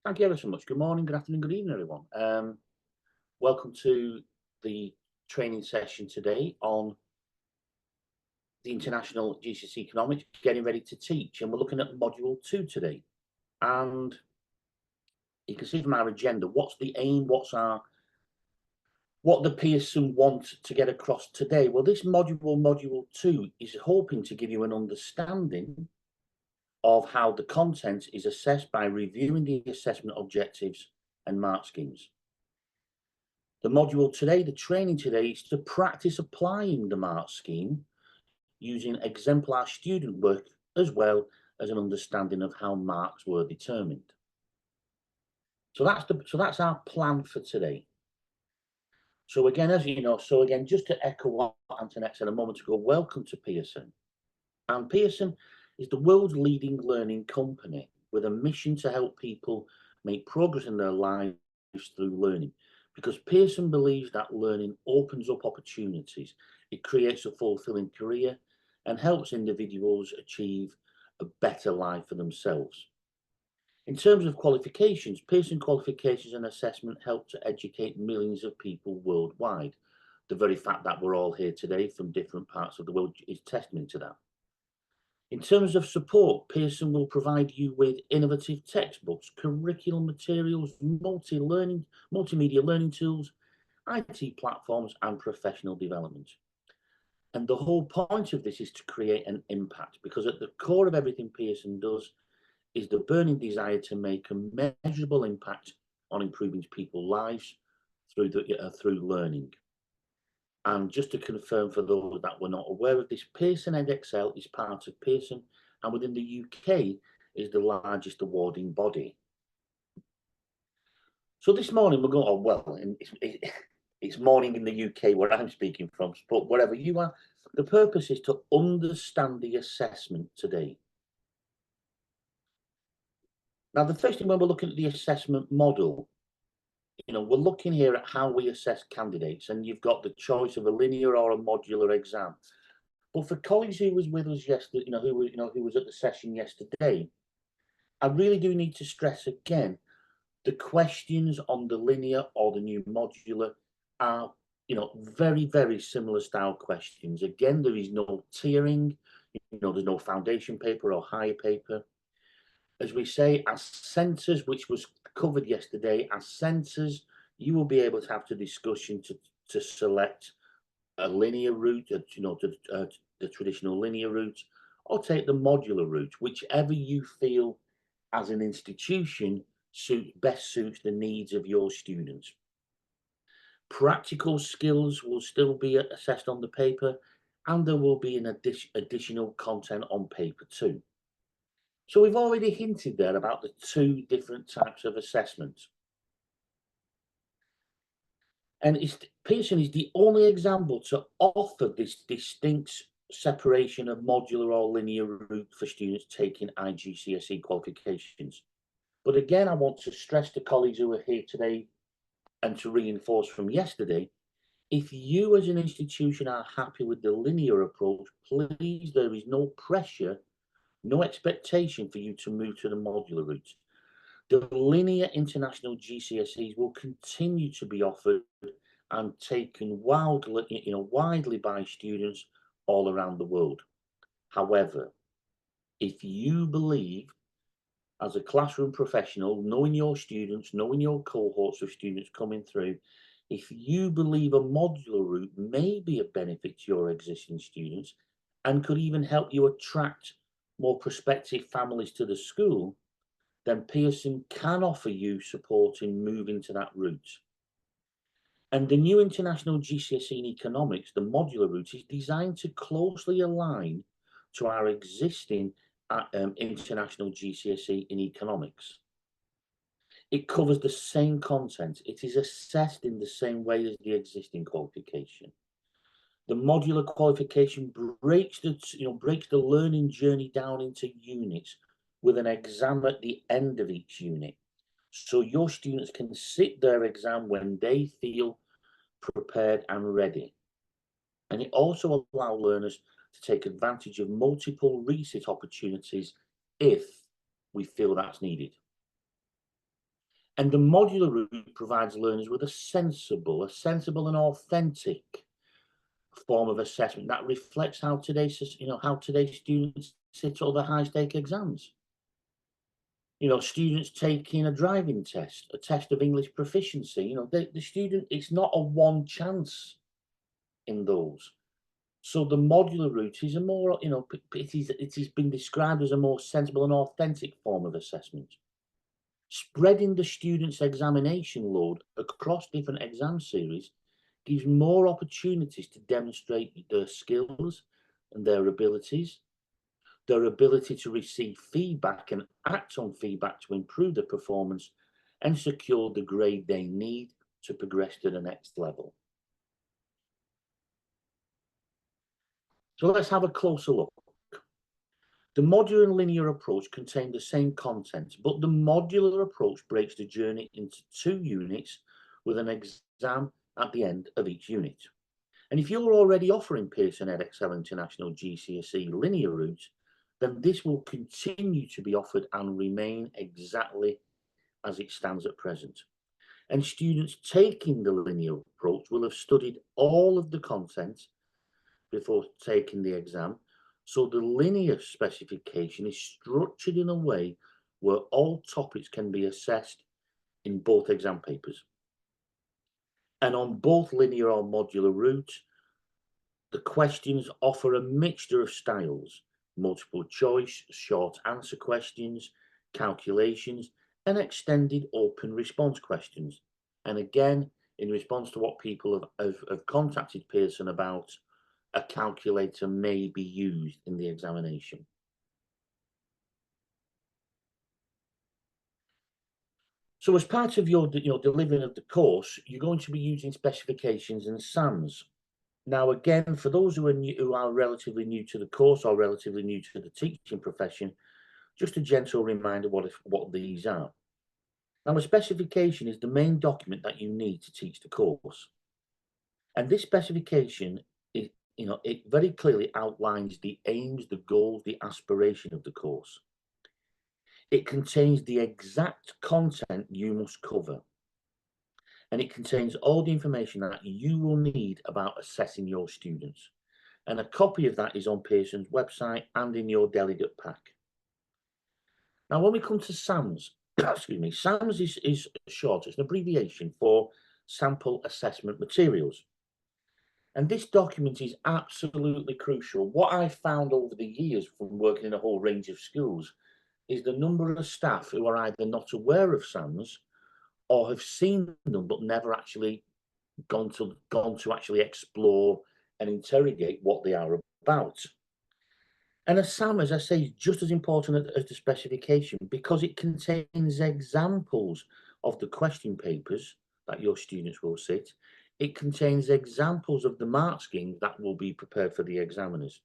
Thank you ever so much. Good morning, good afternoon, good evening, everyone. Welcome to the training session today on the International GCSE Economics, getting ready to teach. And we're looking at Module 2 today. And you can see from our agenda, what's the aim, what the Pearson want to get across today. Well, this Module 2, is hoping to give you an understanding of how the content is assessed by reviewing the assessment objectives and mark schemes. The module today, the training today, is to practice applying the mark scheme using exemplar student work as well as an understanding of how marks were determined. So that's our plan for today. So again, as you know, just to echo what Antoinette said a moment ago, welcome to Pearson. And Pearson is the world's leading learning company with a mission to help people make progress in their lives through learning. Because Pearson believes that learning opens up opportunities, it creates a fulfilling career and helps individuals achieve a better life for themselves. In terms of qualifications, Pearson qualifications and assessment help to educate millions of people worldwide. The very fact that we're all here today from different parts of the world is testament to that. In terms of support, Pearson will provide you with innovative textbooks, curriculum materials, multimedia learning tools, IT platforms, and professional development. And the whole point of this is to create an impact, because at the core of everything Pearson does is the burning desire to make a measurable impact on improving people's lives through learning. And just to confirm for those that were not aware of this, Pearson Edexcel is part of Pearson, and within the UK is the largest awarding body. So this morning we're going, it's morning in the UK where I'm speaking from, but wherever you are, the purpose is to understand the assessment today. Now, the first thing when we're looking at the assessment model, we're looking here at how we assess candidates, and you've got the choice of a linear or a modular exam. But for colleagues who was with us yesterday, who was at the session yesterday, I really do need to stress again, the questions on the linear or the new modular are, very, very similar style questions. Again, there is no tiering, there's no foundation paper or higher paper. As we say, as centres, which was covered yesterday, as centres, you will be able to have the discussion to select a linear route, the traditional linear route, or take the modular route, whichever you feel as an institution best suits the needs of your students. Practical skills will still be assessed on the paper, and there will be an additional content on paper too. So we've already hinted there about the two different types of assessments. And Pearson is the only example to offer this distinct separation of modular or linear route for students taking IGCSE qualifications. But again, I want to stress to colleagues who are here today and to reinforce from yesterday, if you as an institution are happy with the linear approach, please, there is no pressure, no expectation for you to move to the modular route. The linear international GCSEs will continue to be offered and taken widely by students all around the world. However, if you believe, as a classroom professional, knowing your students, knowing your cohorts of students coming through, if you believe a modular route may be a benefit to your existing students and could even help you attract more prospective families to the school, then Pearson can offer you support in moving to that route. And the new International GCSE in Economics, the modular route, is designed to closely align to our existing International GCSE in Economics. It covers the same content. It is assessed in the same way as the existing qualification. The modular qualification breaks the learning journey down into units with an exam at the end of each unit. So your students can sit their exam when they feel prepared and ready. And it also allows learners to take advantage of multiple resit opportunities if we feel that's needed. And the modular route provides learners with a sensible and authentic form of assessment that reflects how today's students sit other high-stake exams. Students taking a driving test, a test of English proficiency. The student, it's not a one chance in those. So the modular route is a more, it has been described as a more sensible and authentic form of assessment. Spreading the student's examination load across different exam series gives more opportunities to demonstrate their skills and their abilities, their ability to receive feedback and act on feedback to improve their performance and secure the grade they need to progress to the next level. So let's have a closer look. The modular and linear approach contain the same content, but the modular approach breaks the journey into 2 units with an exam at the end of each unit. And if you're already offering Pearson Edexcel International GCSE linear routes, then this will continue to be offered and remain exactly as it stands at present. And students taking the linear approach will have studied all of the content before taking the exam. So the linear specification is structured in a way where all topics can be assessed in both exam papers. And on both linear or modular routes, the questions offer a mixture of styles: multiple choice, short answer questions, calculations, and extended open response questions. And again, in response to what people have contacted Pearson about, a calculator may be used in the examination. So as part of your delivering of the course, you're going to be using specifications and SAMs. Now, again, for those who are relatively new to the course or relatively new to the teaching profession, just a gentle reminder what these are. Now, a specification is the main document that you need to teach the course. And this specification is, it very clearly outlines the aims, the goals, the aspiration of the course. It contains the exact content you must cover. And it contains all the information that you will need about assessing your students. And a copy of that is on Pearson's website and in your delegate pack. Now, when we come to SAMs, excuse me, SAMs is short, it's an abbreviation for sample assessment materials. And this document is absolutely crucial. What I found over the years from working in a whole range of schools is the number of staff who are either not aware of SAMs or have seen them but never actually gone to actually explore and interrogate what they are about. And a SAM, as I say, is just as important as the specification because it contains examples of the question papers that your students will sit. It contains examples of the mark schemes that will be prepared for the examiners.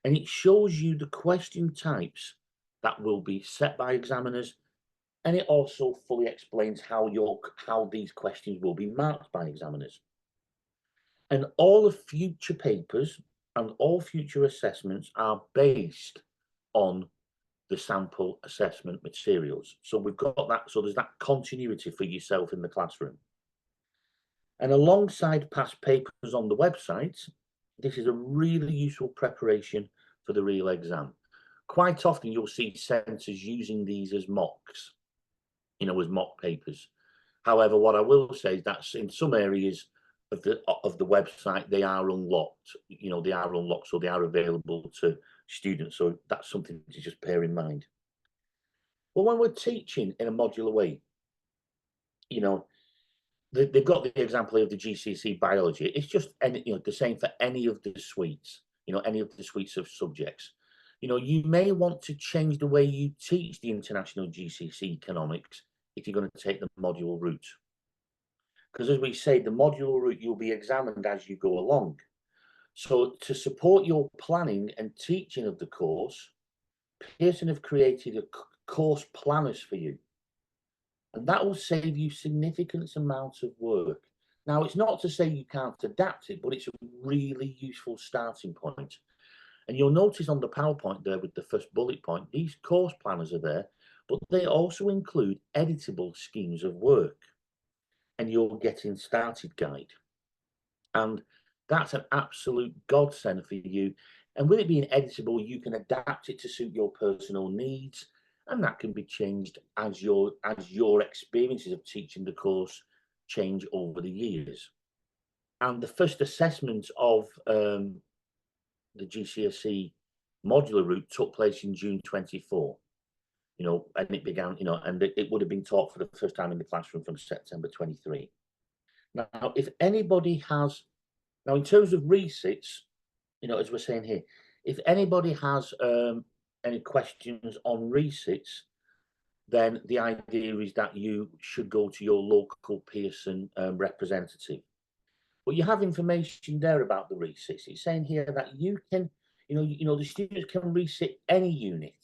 And it shows you the question types that will be set by examiners. And it also fully explains how these questions will be marked by examiners. And all of future papers and all future assessments are based on the sample assessment materials. So we've got that, so there's that continuity for yourself in the classroom. And alongside past papers on the website, this is a really useful preparation for the real exam. Quite often you'll see centres using these as mocks, as mock papers. However, what I will say is that in some areas of the website, they are unlocked. They are unlocked, so they are available to students. So that's something to just bear in mind. Well, when we're teaching in a modular way, they've got the example of the GCSE biology. It's just the same for any of the suites. Any of the suites of subjects. You may want to change the way you teach the International GCSE Economics if you're going to take the module route. Because as we say, the modular route, you'll be examined as you go along. So to support your planning and teaching of the course, Pearson have created a course planners for you. And that will save you significant amounts of work. Now, it's not to say you can't adapt it, but it's a really useful starting point. And you'll notice on the PowerPoint there with the first bullet point, these course planners are there but they also include editable schemes of work and your Getting Started guide. And that's an absolute godsend for you. And with it being editable, you can adapt it to suit your personal needs, and that can be changed as your experiences of teaching the course change over the years. And the first assessment of the GCSE modular route took place in June 24. And it began, and it would have been taught for the first time in the classroom from September 23. Now, if anybody has, now in terms of resits, as we're saying here, if anybody has any questions on resits, then the idea is that you should go to your local Pearson representative. But you have information there about the resits. It's saying here that you can, the students can resit any unit.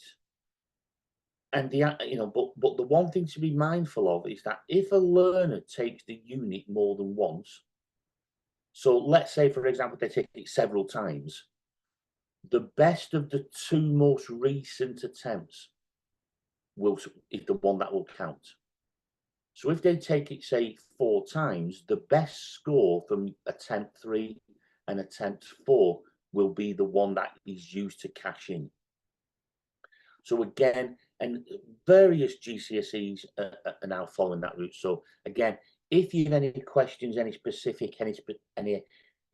And but the one thing to be mindful of is that if a learner takes the unit more than once, so let's say, for example, they take it several times, the best of the two most recent attempts is the one that will count. So if they take it, say, 4 times, the best score from attempt 3 and attempt 4 will be the one that is used to cash in. So again, and various GCSEs are now following that route. So again, if you have any questions, any specific, any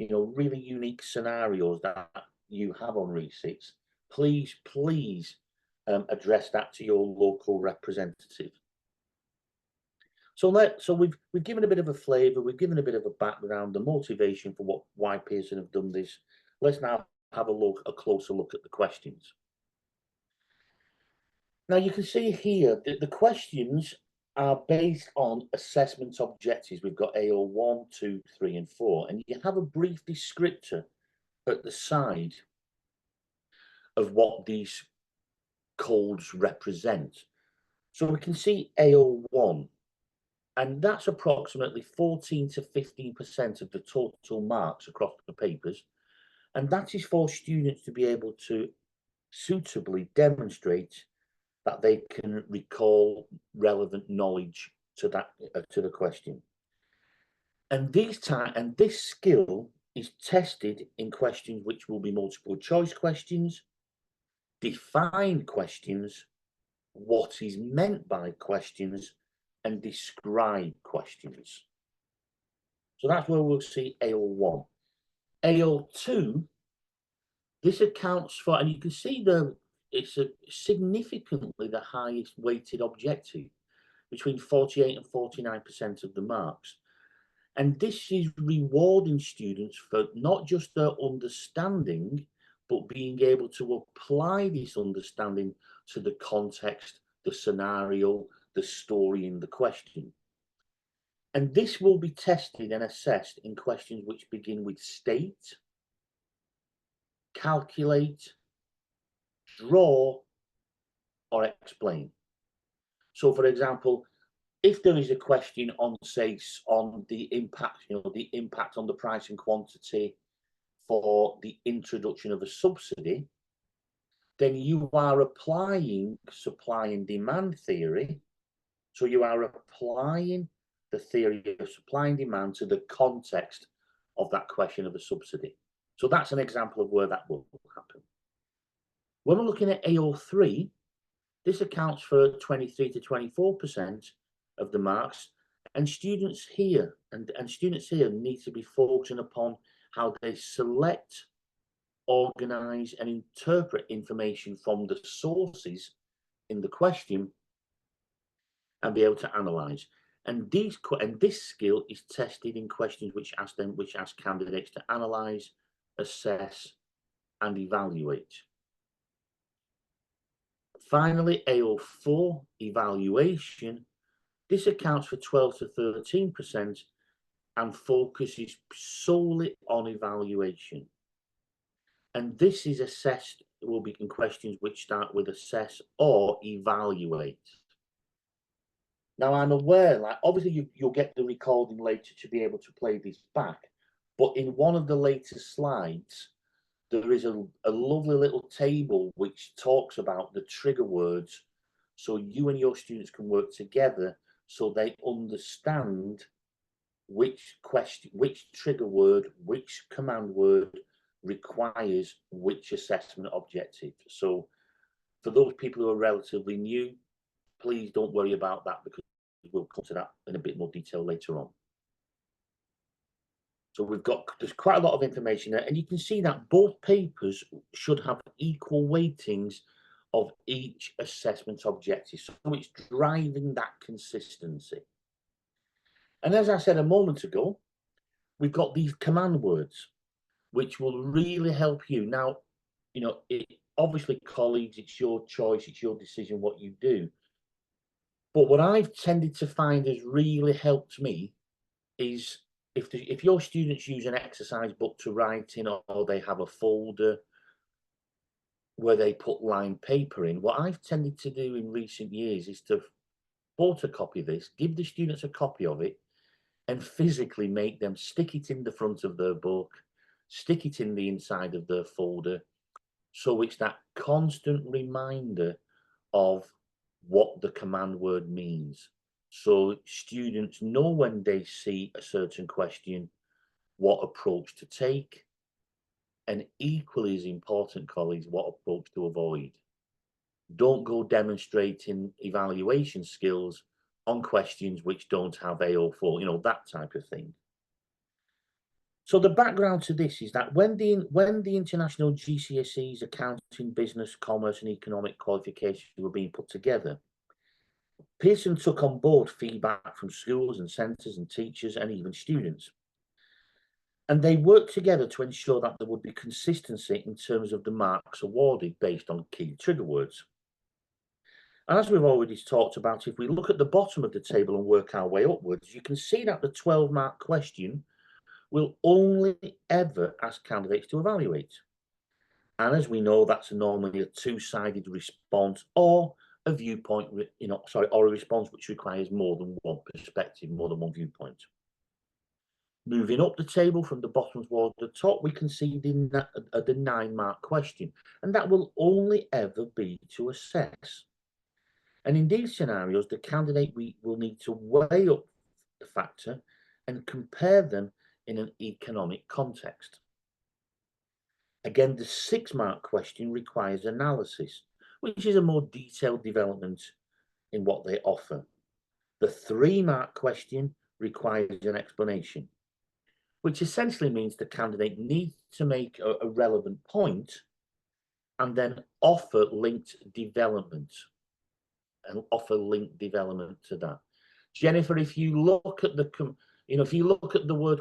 really unique scenarios that you have on resits, please address that to your local representative. So we've given a bit of a flavour, we've given a bit of a background, the motivation for why Pearson have done this. Let's now have a closer look at the questions. Now you can see here that the questions are based on assessment objectives. We've got AO1, 2, 3, and 4, and you have a brief descriptor at the side of what these codes represent. So we can see AO1, and that's approximately 14 to 15% of the total marks across the papers, and that is for students to be able to suitably demonstrate that they can recall relevant knowledge to the question. And this skill is tested in questions which will be multiple choice questions, defined questions, what is meant by questions, and describe questions. So that's where we'll see AO1. AO2, this accounts for, and you can see it's significantly the highest weighted objective, between 48 and 49% of the marks. And this is rewarding students for not just their understanding, but being able to apply this understanding to the context, the scenario, the story in the question. And this will be tested and assessed in questions which begin with state, calculate, draw, or explain. So, for example, if there is a question on, say, on the impact, the impact on the price and quantity for the introduction of a subsidy, then you are applying supply and demand theory. So you are applying the theory of supply and demand to the context of that question of a subsidy. So that's an example of where that will happen. When we're looking at AO3, this accounts for 23 to 24% of the marks, and students here need to be focusing upon how they select, organize, and interpret information from the sources in the question and be able to analyze. And this skill is tested in questions which ask candidates to analyze, assess, and evaluate. Finally, AO4, evaluation. This accounts for 12 to 13% and focuses solely on evaluation. And this is assessed, will be in questions which start with assess or evaluate. Now, I'm aware, like, obviously you'll get the recording later to be able to play this back, but in one of the later slides, there is a lovely little table which talks about the trigger words so you and your students can work together so they understand which question, which trigger word, which command word requires which assessment objective. So for those people who are relatively new, please don't worry about that, because we'll come to that in a bit more detail later on. So there's quite a lot of information there, and you can see that both papers should have equal weightings of each assessment objective. So it's driving that consistency. And as I said a moment ago, we've got these command words, which will really help you. Now, obviously, colleagues, it's your choice, it's your decision what you do. But what I've tended to find has really helped me is if your students use an exercise book to write in, or they have a folder where they put lined paper in, what I've tended to do in recent years is to photocopy this, give the students a copy of it, and physically make them stick it in the front of their book, stick it in the inside of their folder. So it's that constant reminder of what the command word means. So students know when they see a certain question, what approach to take, and equally as important, colleagues, what approach to avoid. Don't go demonstrating evaluation skills on questions which don't have A04, that type of thing. So the background to this is that when the International GCSEs Accounting, Business, Commerce and Economic qualifications were being put together, Pearson took on board feedback from schools and centres and teachers and even students. And they worked together to ensure that there would be consistency in terms of the marks awarded based on key trigger words. And as we've already talked about, if we look at the bottom of the table and work our way upwards, you can see that the 12-mark question will only ever ask candidates to evaluate. And as we know, that's normally a two-sided response, or a viewpoint, or a response which requires more than one perspective, more than one viewpoint. Moving up the table from the bottom towards the top, we can see the 9-mark question, and that will only ever be to assess. And in these scenarios, the candidate will need to weigh up the factor and compare them in an economic context. Again, the 6-mark question requires analysis, which is a more detailed development in what they offer. The 3-mark question requires an explanation, which essentially means the candidate needs to make a relevant point and then offer linked development to that. Jennifer, if you look at the word,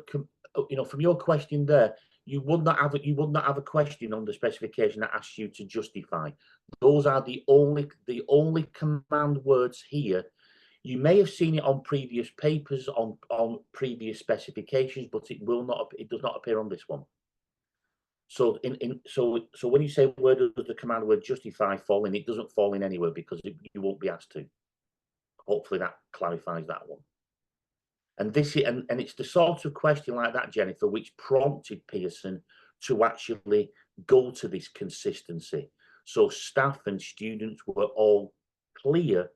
from your question there, you would not have a question on the specification that asks you to justify. Those are the only command words here. You may have seen it on previous papers, on previous specifications, but it does not appear on this one. So so when you say where does the command word justify fall in, it doesn't fall in anywhere, because you won't be asked to. Hopefully that clarifies that one. And it's the sort of question like that, Jennifer, which prompted Pearson to actually go to this consistency. So staff and students were all clear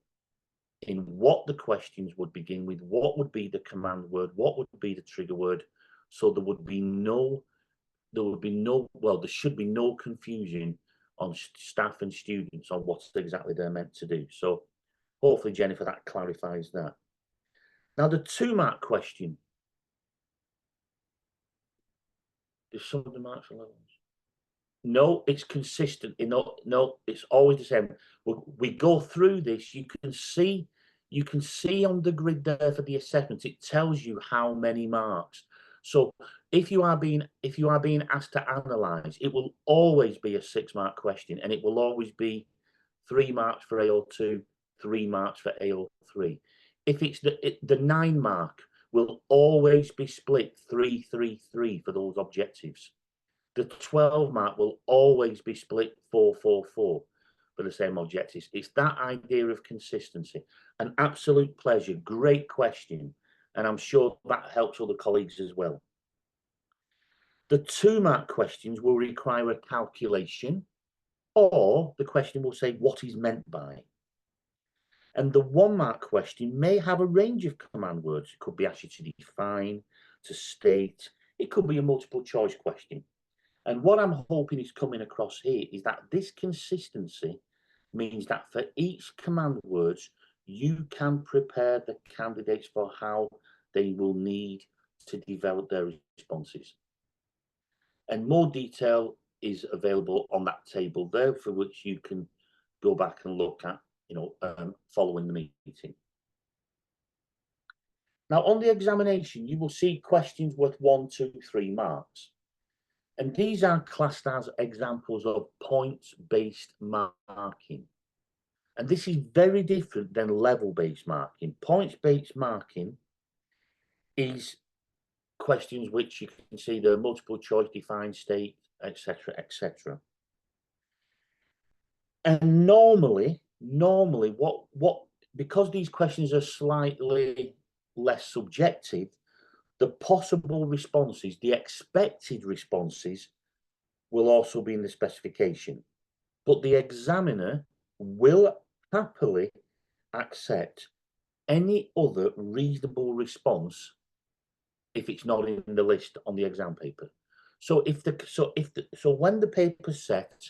in what the questions would begin with, what would be the command word, what would be the trigger word. So there should be no confusion on staff and students on what exactly they're meant to do. So hopefully, Jennifer, that clarifies that. Now, the 2-mark question. Is some of the marks allowed? No, it's consistent. No, it's always the same. We go through this. You can see on the grid there for the assessment, it tells you how many marks. So if you are being asked to analyze, it will always be a 6-mark question, and it will always be 3 marks for AO2, 3 marks for AO3. If it's the 9-mark, will always be split 3-3-3 for those objectives. The 12-mark will always be split 4-4-4 for the same objectives. It's that idea of consistency. An absolute pleasure. Great question. And I'm sure that helps other colleagues as well. The 2-mark questions will require a calculation, or the question will say what is meant by. And the 1 mark question may have a range of command words. It could be asked you to define, to state. It could be a multiple choice question. And what I'm hoping is coming across here is that this consistency means that for each command words, you can prepare the candidates for how they will need to develop their responses. And more detail is available on that table there, for which you can go back and look at, following the meeting. Now, on the examination, you will see questions worth 1, 2, 3 marks. And these are classed as examples of points-based marking. And this is very different than level-based marking. Points-based marking is questions which you can see the multiple choice, define, state, etc., etc. And normally, because these questions are slightly less subjective, the possible responses, the expected responses, will also be in the specification. But the examiner will happily accept any other reasonable response if it's not in the list on the exam paper. So when the paper's set,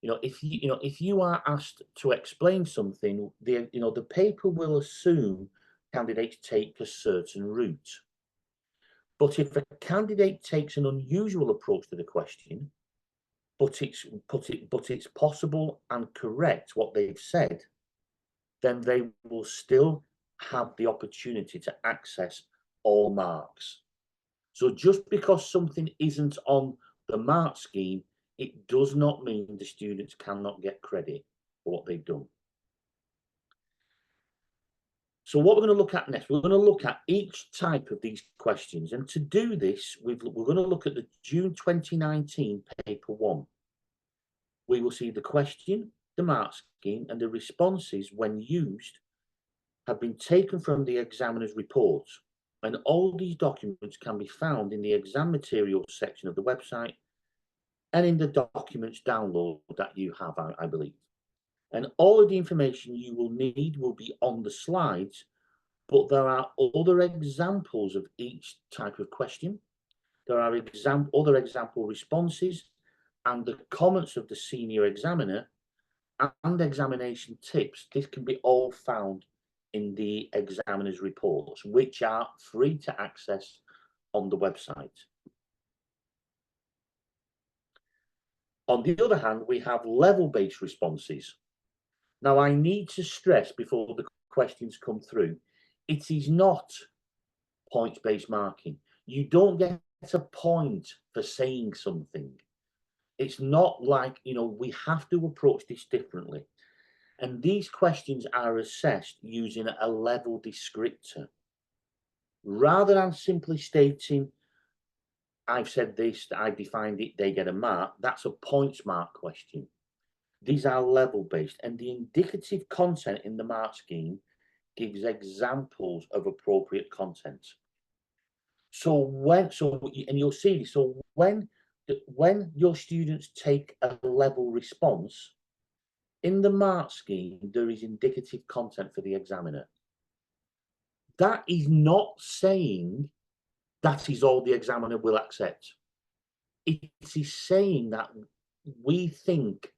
if you are asked to explain something, the paper will assume candidates take a certain route. But if a candidate takes an unusual approach to the question, but it's possible and correct what they've said, then they will still have the opportunity to access all marks. So just because something isn't on the mark scheme, it does not mean the students cannot get credit for what they've done. So what we're going to look at next, we're going to look at each type of these questions. And to do this, we're going to look at the June 2019 paper 1. We will see the question, the mark scheme, and the responses when used have been taken from the examiner's report. And all these documents can be found in the exam materials section of the website and in the documents download that you have, I believe. And all of the information you will need will be on the slides, but there are other examples of each type of question. There are other example responses and the comments of the senior examiner and examination tips. This can be all found in the examiner's reports, which are free to access on the website. On the other hand, we have level-based responses. Now, I need to stress before the questions come through, it is not points-based marking. You don't get a point for saying something. It's not like, we have to approach this differently. And these questions are assessed using a level descriptor. Rather than simply stating, I've said this, I've defined it, they get a mark, that's a points mark question. These are level-based, and the indicative content in the mark scheme gives examples of appropriate content. And you'll see, so when your students take a level response, in the mark scheme, there is indicative content for the examiner. That is not saying that is all the examiner will accept. It is saying that we think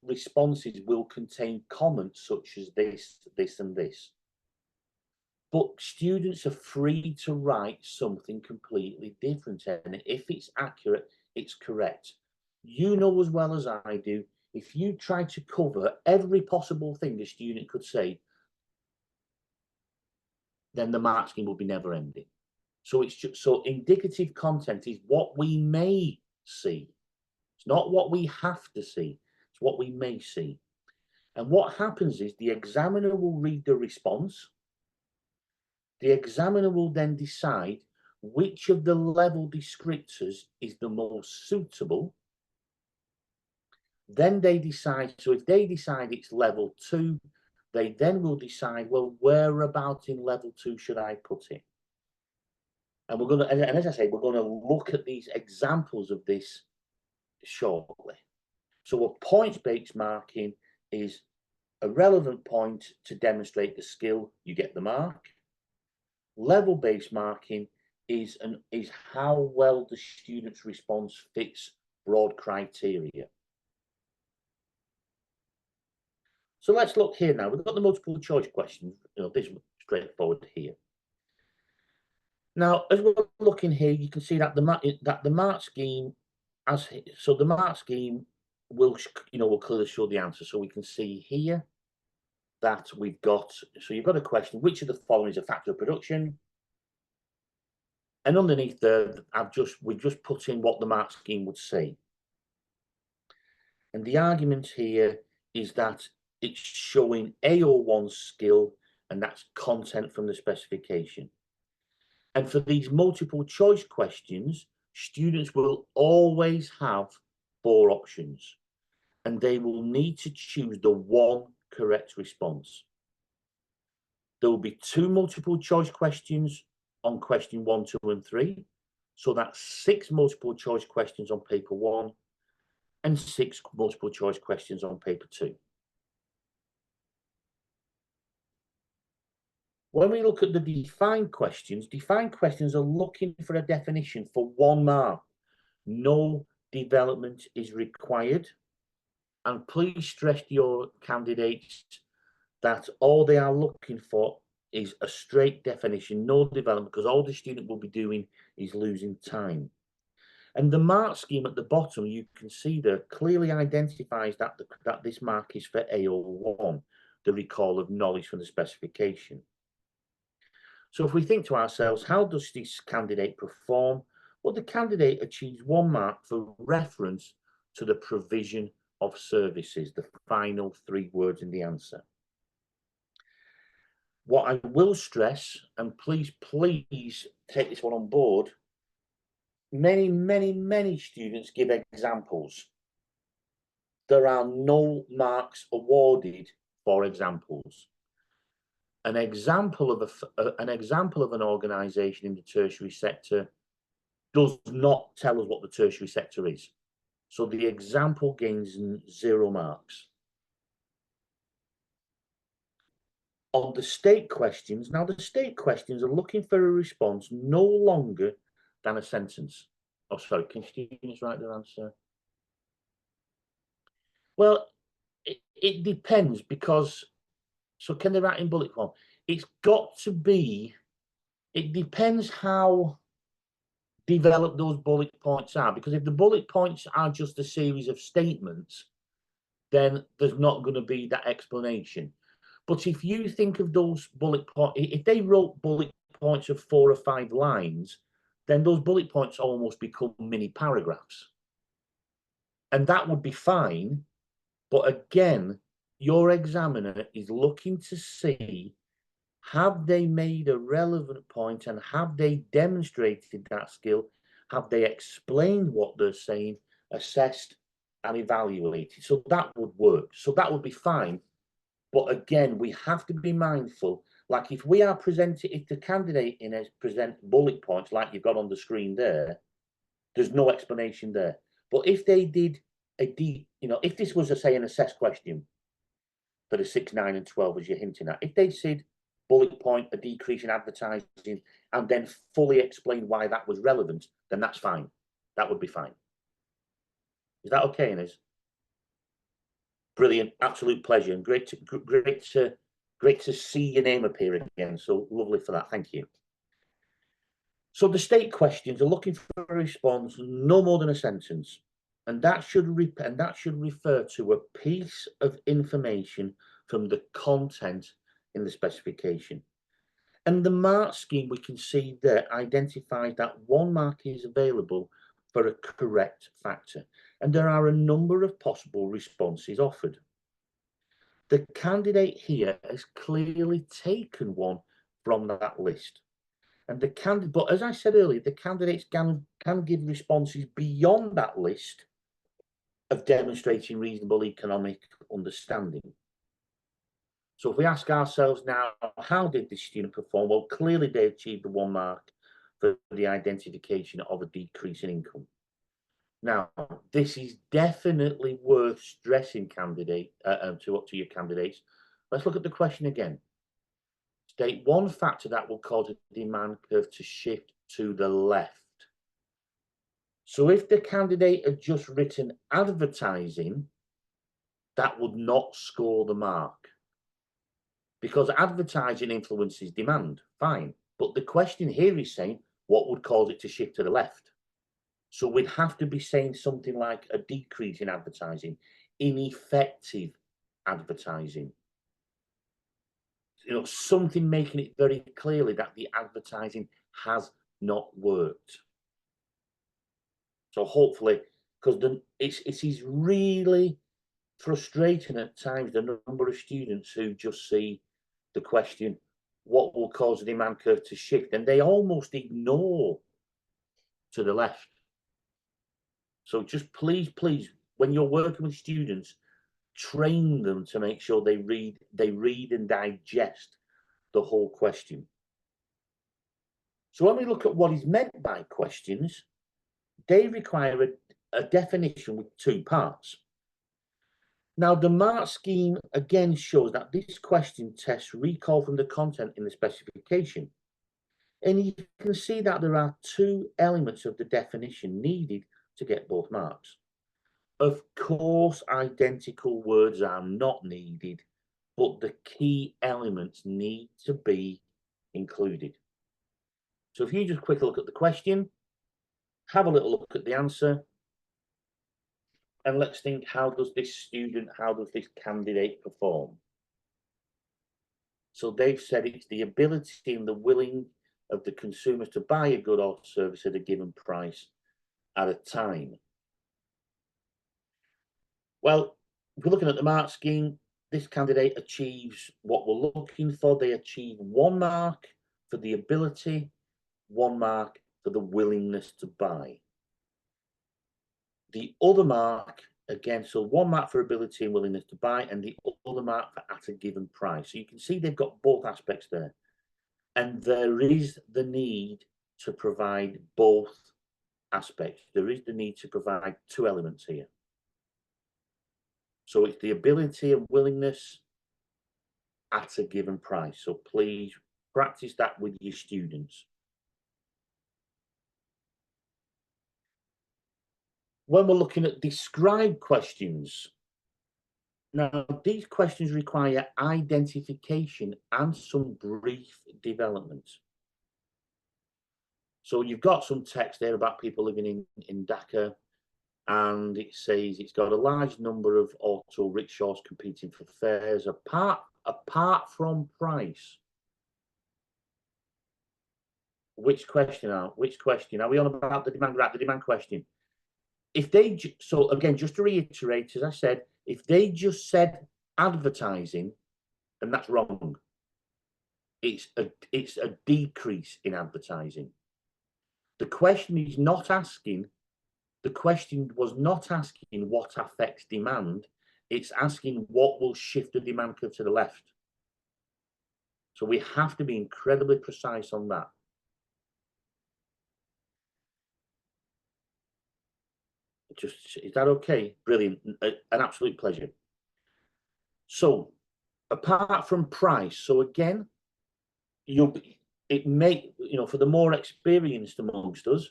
responses will contain comments such as this, this, and this. But students are free to write something completely different. And if it's accurate, it's correct. You know as well as I do, if you try to cover every possible thing a student could say, then the mark scheme will be never ending. So it's just, so indicative content is what we may see. It's not what we have to see. It's what we may see. And what happens is the examiner will read the response. The examiner will then decide which of the level descriptors is the most suitable. Then they decide, so if they decide it's level 2, they then will decide, well, whereabout in level 2 should I put it? And we're going to, and as I say, we're going to look at these examples of this shortly. So a points-based marking is a relevant point to demonstrate the skill, you get the mark. Level-based marking is how well the student's response fits broad criteria. So let's look here now. We've got the multiple choice questions. This is straightforward here. Now, as we're looking here, you can see that the mark scheme, the mark scheme will clearly show the answer. So we can see here that we've got. So you've got a question: which of the following is a factor of production? And underneath there, we've just put in what the mark scheme would say. And the argument here is that it's showing AO1 skill, and that's content from the specification. And for these multiple choice questions, students will always have 4 options, and they will need to choose the one correct response. There will be 2 multiple choice questions on question 1, 2, and 3. So that's 6 multiple choice questions on paper 1 and 6 multiple choice questions on paper 2. When we look at the defined questions are looking for a definition for 1 mark. No development is required. And please stress to your candidates that all they are looking for is a straight definition, no development, because all the student will be doing is losing time. And the mark scheme at the bottom, you can see there, clearly identifies that this mark is for AO1, the recall of knowledge from the specification. So if we think to ourselves, how does this candidate perform? Well, the candidate achieves 1 mark for reference to the provision of services, the final 3 words in the answer. What I will stress, and please take this one on board, many students give examples. There are no marks awarded for examples. An example of an organisation in the tertiary sector does not tell us what the tertiary sector is. So the example gains 0 marks. On the state questions, now the state questions are looking for a response no longer than a sentence. Oh, sorry, can students write their answer? Well, it depends, because, so can they write in bullet form? It's got to be, it depends how developed those bullet points are, because if the bullet points are just a series of statements, then there's not going to be that explanation. But if you think of those bullet points, if they wrote bullet points of 4 or 5 lines, then those bullet points almost become mini paragraphs. And that would be fine. But again, your examiner is looking to see, have they made a relevant point and have they demonstrated that skill? Have they explained what they're saying, assessed and evaluated? So that would work. So that would be fine. But again, we have to be mindful, like if we are presenting, if the candidate present bullet points like you've got on the screen there, there's no explanation there. But if they did if this was say an assessed question for the 6, 9 and 12, as you're hinting at, if they said bullet point, a decrease in advertising, and then fully explain why that was relevant, then that's fine. That would be fine. Is that okay, Inez? Brilliant, absolute pleasure, and great to see your name appear again. So lovely for that. Thank you. So the state questions are looking for a response no more than a sentence, and that should refer to a piece of information from the content in the specification. And the mark scheme we can see there identifies that 1 mark is available for a correct factor, and there are a number of possible responses offered. The candidate here has clearly taken one from that list. And but as I said earlier, the candidates can give responses beyond that list of demonstrating reasonable economic understanding. So if we ask ourselves now, how did this student perform? Well, clearly they achieved the 1 mark for the identification of a decrease in income. Now, this is definitely worth stressing, to your candidates. Let's look at the question again. State one factor that will cause a demand curve to shift to the left. So if the candidate had just written advertising, that would not score the mark, because advertising influences demand, fine. But the question here is saying what would cause it to shift to the left. So we'd have to be saying something like a decrease in advertising, ineffective advertising. Something making it very clearly that the advertising has not worked. So hopefully, because it is really frustrating at times, the number of students who just see the question, what will cause the demand curve to shift? And they almost ignore to the left. So just please, when you're working with students, train them to make sure they read and digest the whole question. So when we look at what is meant by questions, they require a definition with two parts. Now, the mark scheme again shows that this question tests recall from the content in the specification. And you can see that there are two elements of the definition needed to get both marks. Of course, identical words are not needed, but the key elements need to be included. So if you just quickly look at the question, have a little look at the answer, and let's think, how does this candidate perform? So they've said it's the ability and the willing of the consumers to buy a good or service at a given price at a time. Well, if we're looking at the mark scheme, this candidate achieves what we're looking for. They achieve 1 mark for the ability, 1 mark for the willingness to buy. The other mark, again, so 1 mark for ability and willingness to buy, and the other mark for at a given price. So you can see they've got both aspects there. And there is the need to provide both aspects. There is the need to provide 2 elements here. So it's the ability and willingness at a given price. So please practice that with your students. When we're looking at describe questions, now these questions require identification and some brief development. So you've got some text there about people living in Dhaka, and it says it's got a large number of auto rickshaws competing for fares apart from price. Which question are we on about? The demand, right? The demand question. If they, so again, just to reiterate, as I said, if they just said advertising, then that's wrong. It's a decrease in advertising. The question is not asking. The question was not asking what affects demand. It's asking what will shift the demand curve to the left. So we have to be incredibly precise on that. Is that okay? Brilliant. An absolute pleasure. So apart from price, so again, it may, for the more experienced amongst us,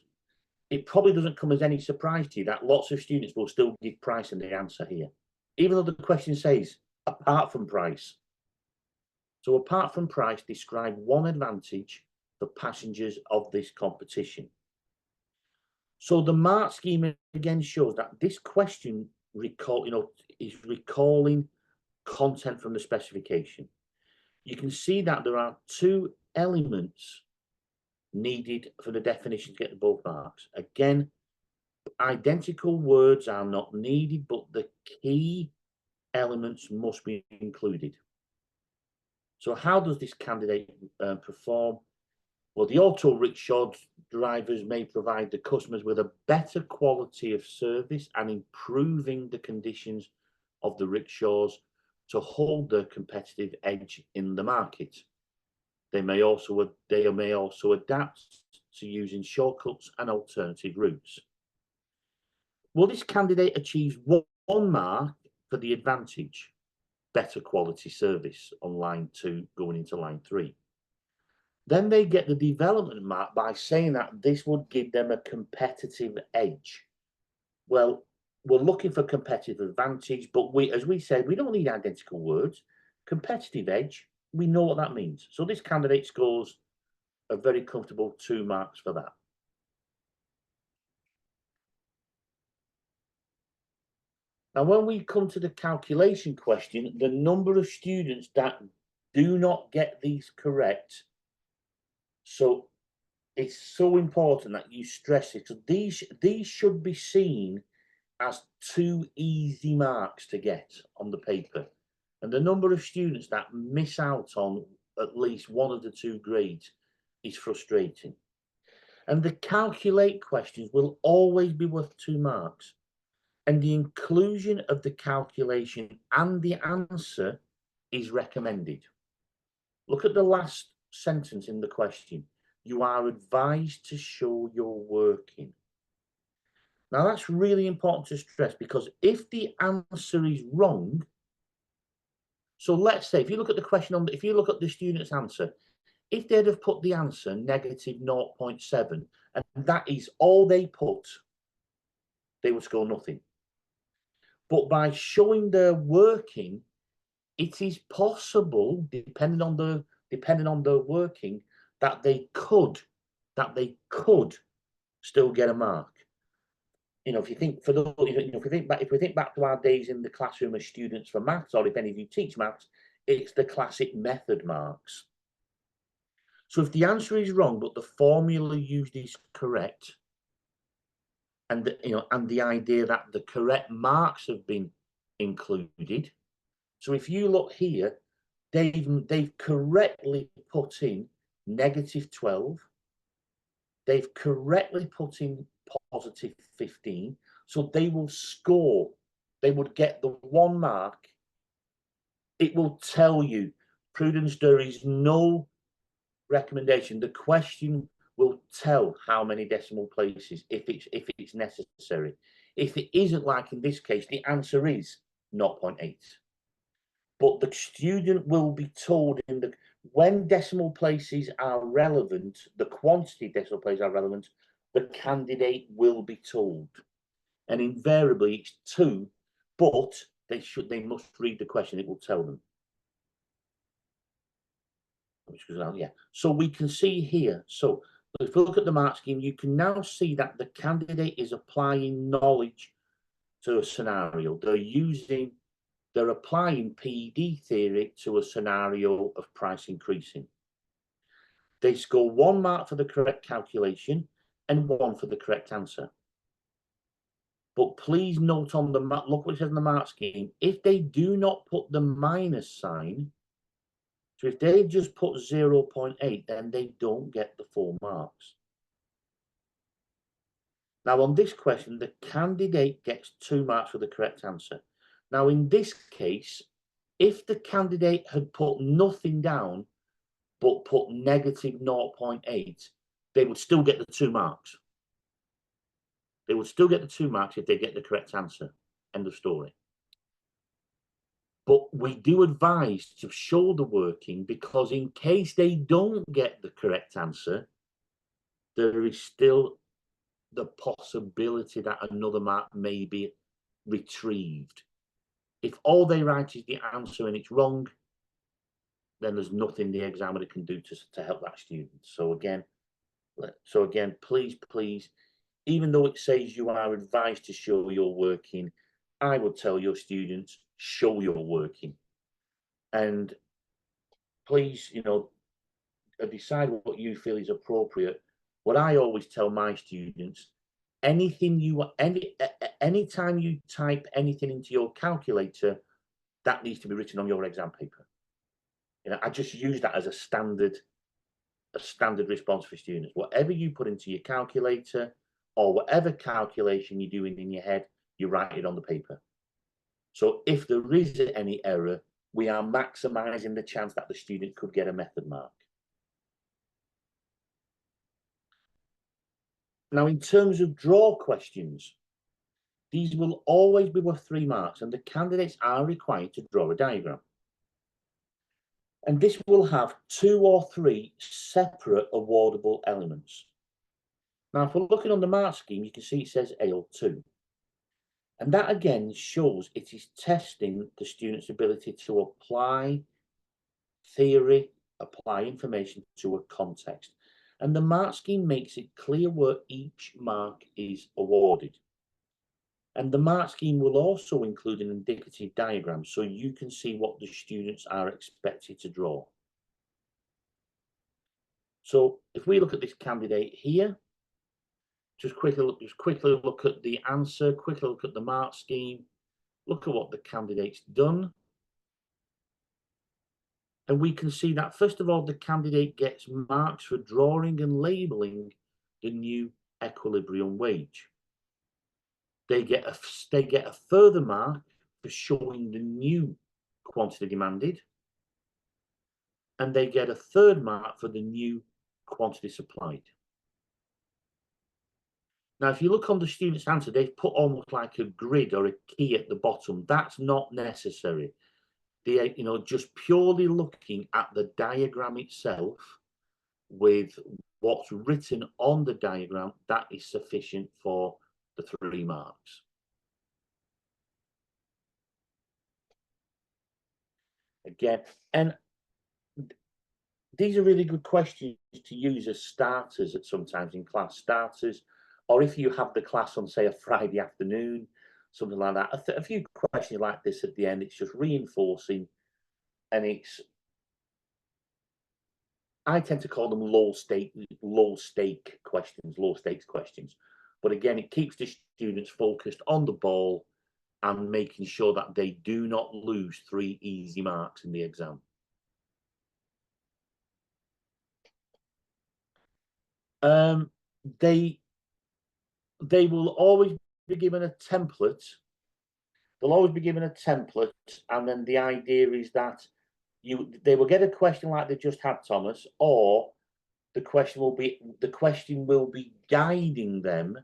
it probably doesn't come as any surprise to you that lots of students will still give price in the answer here, even though the question says apart from price. So apart from price, describe 1 advantage for passengers of this competition. So the mark scheme again shows that this question is recalling content from the specification. You can see that there are 2 elements needed for the definition to get both marks. Again, identical words are not needed, but the key elements must be included. So how does this candidate perform? Well, the auto rickshaw drivers may provide the customers with a better quality of service and improving the conditions of the rickshaws to hold their competitive edge in the market. They may also adapt to using shortcuts and alternative routes. Will this candidate achieve one mark for the advantage? Better quality service on line 2 going into line 3. Then they get the development mark by saying that this would give them a competitive edge. Well, we're looking for competitive advantage, but as we said, we don't need identical words. Competitive edge, we know what that means. So this candidate scores a very comfortable 2 marks for that. Now, when we come to the calculation question, the number of students that do not get these correct, so it's so important that you stress it. So these should be seen as 2 easy marks to get on the paper. And the number of students that miss out on at least one of the 2 grades is frustrating. And the calculate questions will always be worth 2 marks. And the inclusion of the calculation and the answer is recommended. Look at the last sentence in the question. You are advised to show your working. Now that's really important to stress, because if the answer is wrong, so let's say if you look at the question if you look at the student's answer, if they'd have put the answer negative 0.7 and that is all they put, they would score nothing. But by showing their working, it is possible, depending on the working, that they could still get a mark. You know, if you think if we think back to our days in the classroom as students for maths, or if any of you teach maths, it's the classic method marks. So if the answer is wrong, but the formula used is correct, and the idea that the correct marks have been included. So if you look here, they've correctly put in negative 12. They've correctly put in positive 15. So they will score. They would get the 1 mark. It will tell you, Prudence, there is no recommendation. The question will tell how many decimal places if it's necessary. If it isn't, like in this case, the answer is 0.8. But the student will be told when decimal places are relevant, the quantity decimal places are relevant, the candidate will be told. And invariably it's 2, but they must read the question, it will tell them. Which goes out, yeah. So we can see here, so if we look at the mark scheme, you can now see that the candidate is applying knowledge to a scenario. They're applying PED theory to a scenario of price increasing. They score 1 mark for the correct calculation and 1 for the correct answer. But please note on the look what it says in the mark scheme. If they do not put the minus sign, so if they just put 0.8, then they don't get the 4 marks. Now on this question, the candidate gets 2 marks for the correct answer. Now in this case, if the candidate had put nothing down, but put negative 0.8, they would still get the 2 marks. They would still get the 2 marks if they get the correct answer. End of story. But we do advise to show the working, because in case they don't get the correct answer, there is still the possibility that another mark may be retrieved. If all they write is the answer and it's wrong, then there's nothing the examiner can do to help that student. So again, please, even though it says you are advised to show your working, I would tell your students, show your working. And please, decide what you feel is appropriate. What I always tell my students, anytime you type anything into your calculator, that needs to be written on your exam paper. I just use that as a standard response for students. Whatever you put into your calculator, or whatever calculation you're doing in your head, you write it on the paper. So if there is any error, we are maximizing the chance that the student could get a method mark. Now, in terms of draw questions, These will always be worth 3 marks, and the candidates are required to draw a diagram. And this will have 2 or 3 separate awardable elements. Now, if we're looking on the mark scheme, you can see it says AL2. And that again shows it is testing the student's ability to apply theory, apply information to a context. And the mark scheme makes it clear where each mark is awarded. And the mark scheme will also include an indicative diagram so you can see what the students are expected to draw. So if we look at this candidate here, just quickly look at the answer, quickly look at the mark scheme, look at what the candidate's done. And we can see that, first of all, the candidate gets marks for drawing and labelling the new equilibrium wage. They get a further mark for showing the new quantity demanded. And they get a third mark for the new quantity supplied. Now, if you look on the student's answer, they've put almost like a grid or a key at the bottom. That's not necessary. They, just purely looking at the diagram itself with what's written on the diagram, that is sufficient for the 3 marks. Again, and these are really good questions to use as starters at sometimes in class, starters, or if you have the class on, say, a Friday afternoon, something like that. A few questions like this at the end, it's just reinforcing, and I tend to call them low stakes questions. But again, it keeps the students focused on the ball and making sure that they do not lose 3 easy marks in the exam. They will always be given a template. They'll always be given a template, and then the idea is that they will get a question like they just had, Thomas, or the question will be guiding them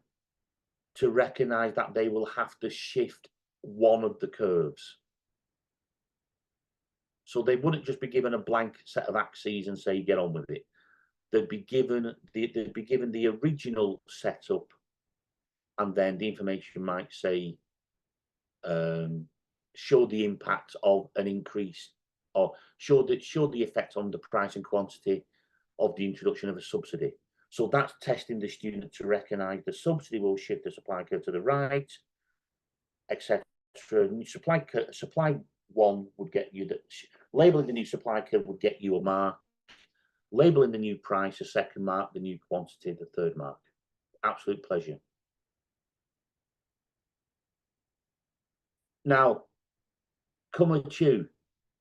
to recognize that they will have to shift one of the curves. So they wouldn't just be given a blank set of axes and say get on with it. They'd be given the original setup, and then the information might say show the impact of an increase, or show the effect on the price and quantity of the introduction of a subsidy. So that's testing the student to recognize the subsidy will shift the supply curve to the right, etc. Supply one would get you that, labeling the new supply curve would get you a mark, labeling the new price a second mark, the new quantity the third mark. Absolute pleasure. Now, come at you.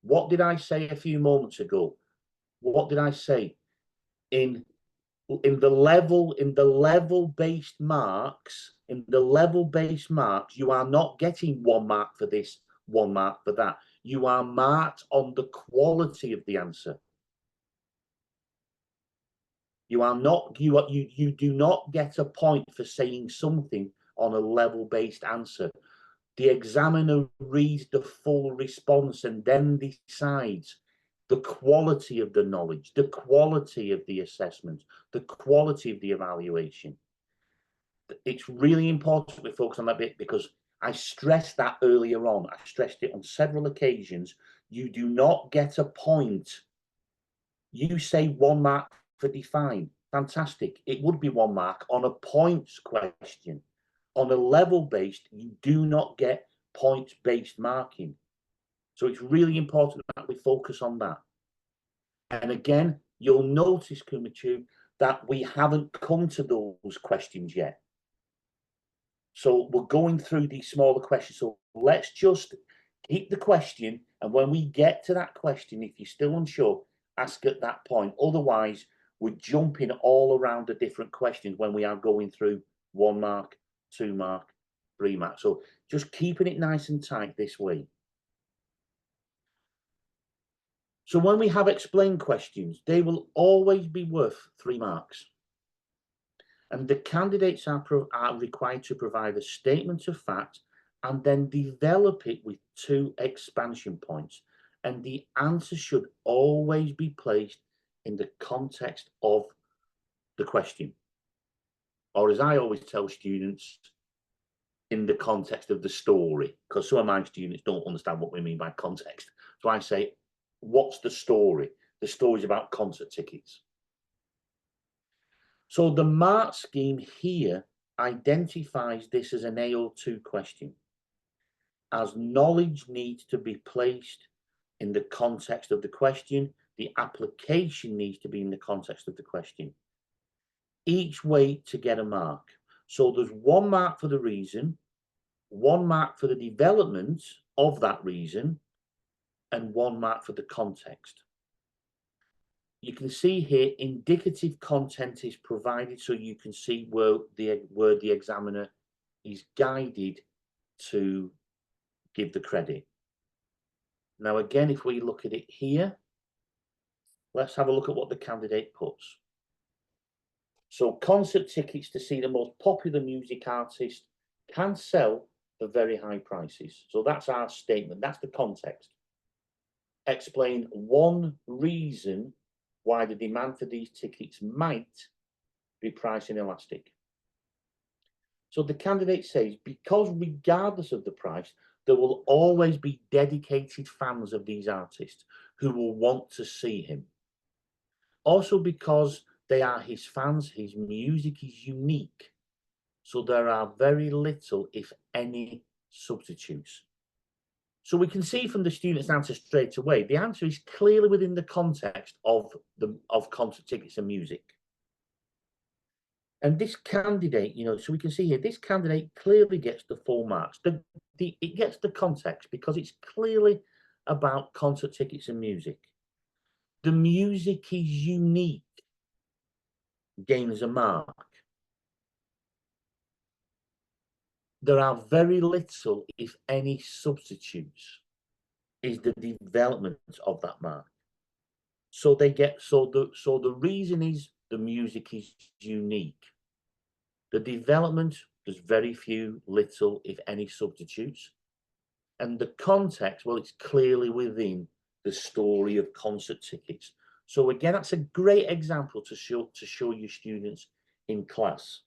What did I say a few moments ago? What did I say? In the level-based marks, you are not getting 1 mark for this, 1 mark for that. You are marked on the quality of the answer. You are not, you do not get a point for saying something on a level-based answer. The examiner reads the full response and then decides the quality of the knowledge, the quality of the assessment, the quality of the evaluation. It's really important we focus on that bit, because I stressed that earlier on. I stressed it on several occasions. You do not get a point. You say 1 mark for define. Fantastic. It would be 1 mark on a points question. On a level-based, you do not get points-based marking. So it's really important that we focus on that. And again, you'll notice, Kumachu, that we haven't come to those questions yet. So we're going through these smaller questions. So let's just keep the question. And when we get to that question, if you're still unsure, ask at that point. Otherwise, we're jumping all around the different questions when we are going through 1 mark, 2 mark, 3 mark. So just keeping it nice and tight this way. So when we have explained questions, they will always be worth 3 marks. And the candidates are required to provide a statement of fact and then develop it with 2 expansion points. And the answer should always be placed in the context of the question. Or as I always tell students, in the context of the story, because some of my students don't understand what we mean by context. So I say, what's the story? The story is about concert tickets. So the mark scheme here identifies this as an AO2 question, as knowledge needs to be placed in the context of the question. The application needs to be in the context of the question. Each way to get a mark. So there's 1 mark for the reason, 1 mark for the development of that reason, and 1 mark for the context. You can see here indicative content is provided so you can see where the examiner is guided to give the credit. Now again, if we look at it here, let's have a look at what the candidate puts. So concert tickets to see the most popular music artist can sell for very high prices. So that's our statement, that's the context. Explain 1 reason why the demand for these tickets might be price inelastic. So the candidate says, because regardless of the price, there will always be dedicated fans of these artists who will want to see him. Also because they are his fans, his music is unique. So there are very little, if any, substitutes. So we can see from the student's answer straight away, the answer is clearly within the context of concert tickets and music. And this candidate, so we can see here, this candidate clearly gets the full marks. It gets the context because it's clearly about concert tickets and music. The music is unique, gains a mark. There are very little, if any, substitutes, is the development of that mark. So they get, so the reason is the music is unique. The development, there's very few, little, if any, substitutes. And the context, well, it's clearly within the story of concert tickets. So again, that's a great example to show your students in class.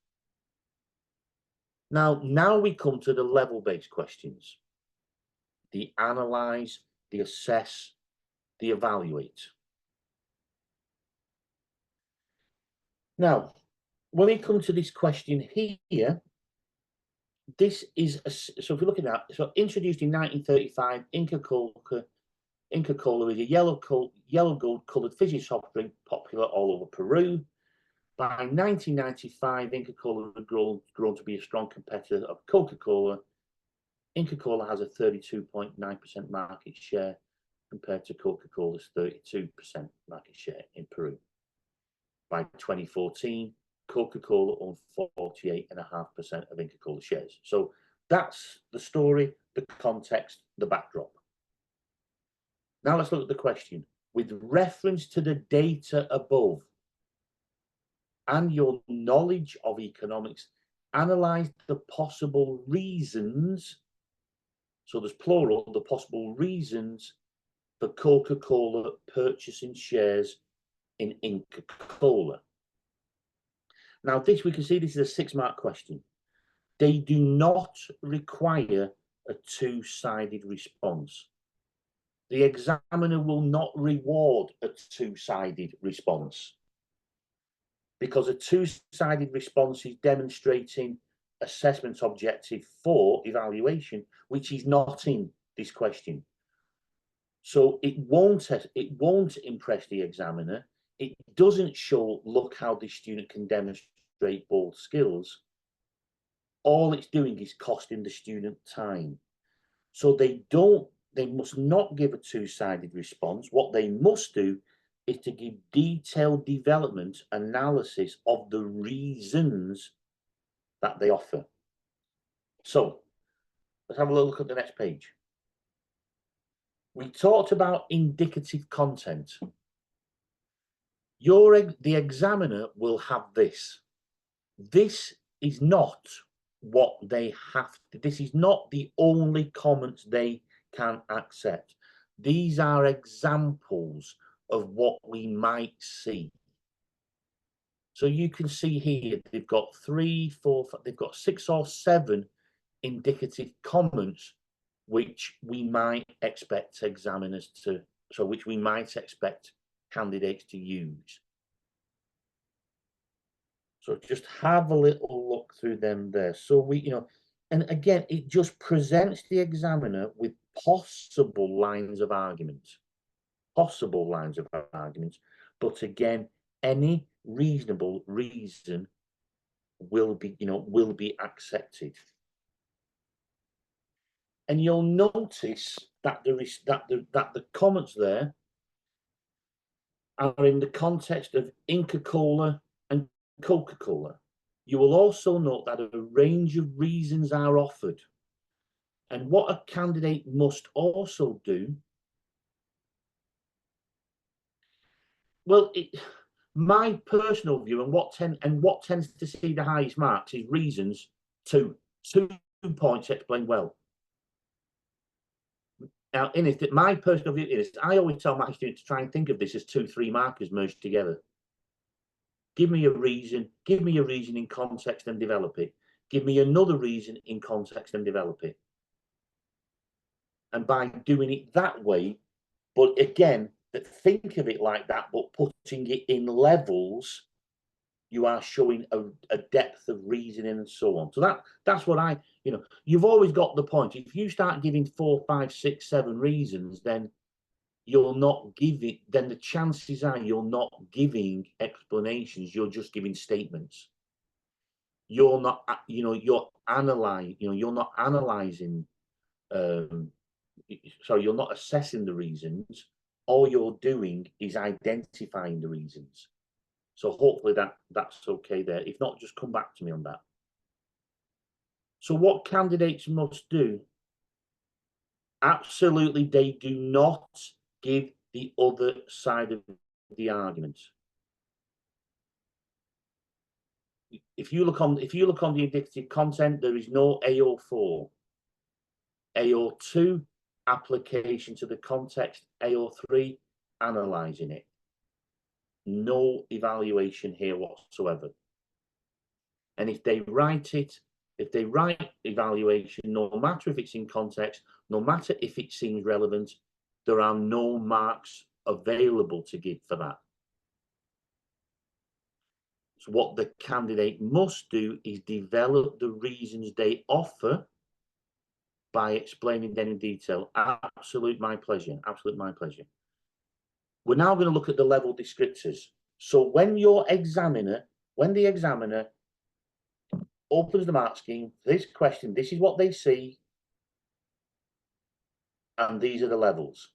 Now we come to the level-based questions. The analyze, the assess, the evaluate. Now, when we come to this question here, this is, so if we're looking at, so introduced in 1935, Inca Cola is a yellow gold coloured fizzy soft drink popular all over Peru. By 1995, Inca Cola had grown to be a strong competitor of Coca-Cola. Inca Cola has a 32.9% market share compared to Coca-Cola's 32% market share in Peru. By 2014, Coca-Cola owned 48.5% of Inca Cola shares. So that's the story, the context, the backdrop. Now let's look at the question. With reference to the data above and your knowledge of economics, analyze the possible reasons, so there's plural, the possible reasons for Coca-Cola purchasing shares in Inca Cola. Now this, we can see this is a 6-mark question. They do not require a 2-sided response. The examiner will not reward a 2-sided response because a 2-sided response is demonstrating assessment objective for evaluation, which is not in this question. So it won't impress the examiner. It doesn't show, look how this student can demonstrate both skills. All it's doing is costing the student time. So they must not give a 2-sided response. What they must do is to give detailed development analysis of the reasons that they offer. So let's have a look at the next page. We talked about indicative content. The examiner will have this. this is not what they have to, this is not the only comments they can accept. These are examples of what we might see. So you can see here, they've got 3, 4, 5, they've got 6 or 7 indicative comments, which we might expect examiners to, so which we might expect candidates to use. So just have a little look through them there. So we, you know, and again, it just presents the examiner with possible lines of argument, but again, any reasonable reason will be, you know, will be accepted. And you'll notice that there is that the comments there are in the context of Inca-Cola and Coca-Cola. You will also note that a range of reasons are offered. And what a candidate must also do, well, my personal view and what tends to see the highest marks is reasons. 2 points explain well. Now, in it, my personal view is, I always tell my students to try and think of this as 2-3 markers merged together. Give me a reason in context and develop it. Give me another reason in context and develop it. And by doing it that way, but again, think of it like that, but putting it in levels, you are showing a depth of reasoning and so on. So that's what I, you know, you've always got the point. If you start giving 4, 5, 6, 7 reasons, then you're not giving, then the chances are you're not giving explanations, you're just giving statements. You're not, you know, you're analyzing, you know, you're not analyzing, sorry, you're not assessing the reasons. All you're doing is identifying the reasons. So hopefully that's okay there. If not, just come back to me on that. So what candidates must do? Absolutely, they do not give the other side of the argument. If you look on the indicative content, there is no AO4. AO2, application to the context. AO3, analysing it. No evaluation here whatsoever. And if they write evaluation, no matter if it's in context, no matter if it seems relevant, there are no marks available to give for that. So what the candidate must do is develop the reasons they offer by explaining them in detail. Absolute my pleasure. Absolute my pleasure. We're now going to look at the level descriptors. So when the examiner opens the mark scheme, this question, this is what they see, and these are the levels.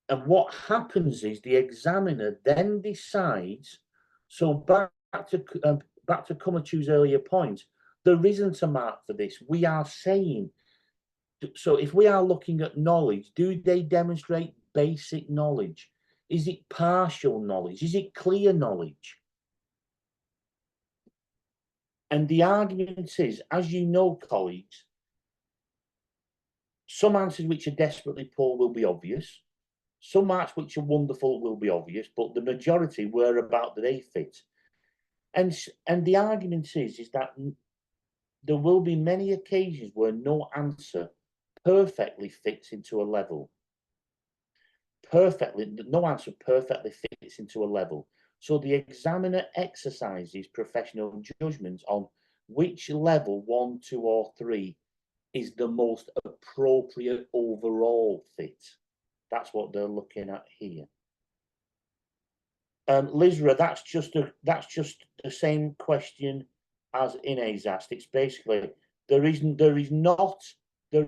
And what happens is the examiner then decides, so back to Kumachu's earlier point, there isn't a mark for this. We are saying, so if we are looking at knowledge, do they demonstrate basic knowledge? Is it partial knowledge? Is it clear knowledge? And the argument is, as you know, colleagues, some answers which are desperately poor will be obvious. Some marks which are wonderful will be obvious, but the majority were about that they fit. And the argument is that there will be many occasions where no answer perfectly fits into a level. No answer perfectly fits into a level. So the examiner exercises professional judgment on which level, 1, 2, or 3, is the most appropriate overall fit. That's what they're looking at here. Lizra, that's just the same question as Inez asked. It's basically there is not a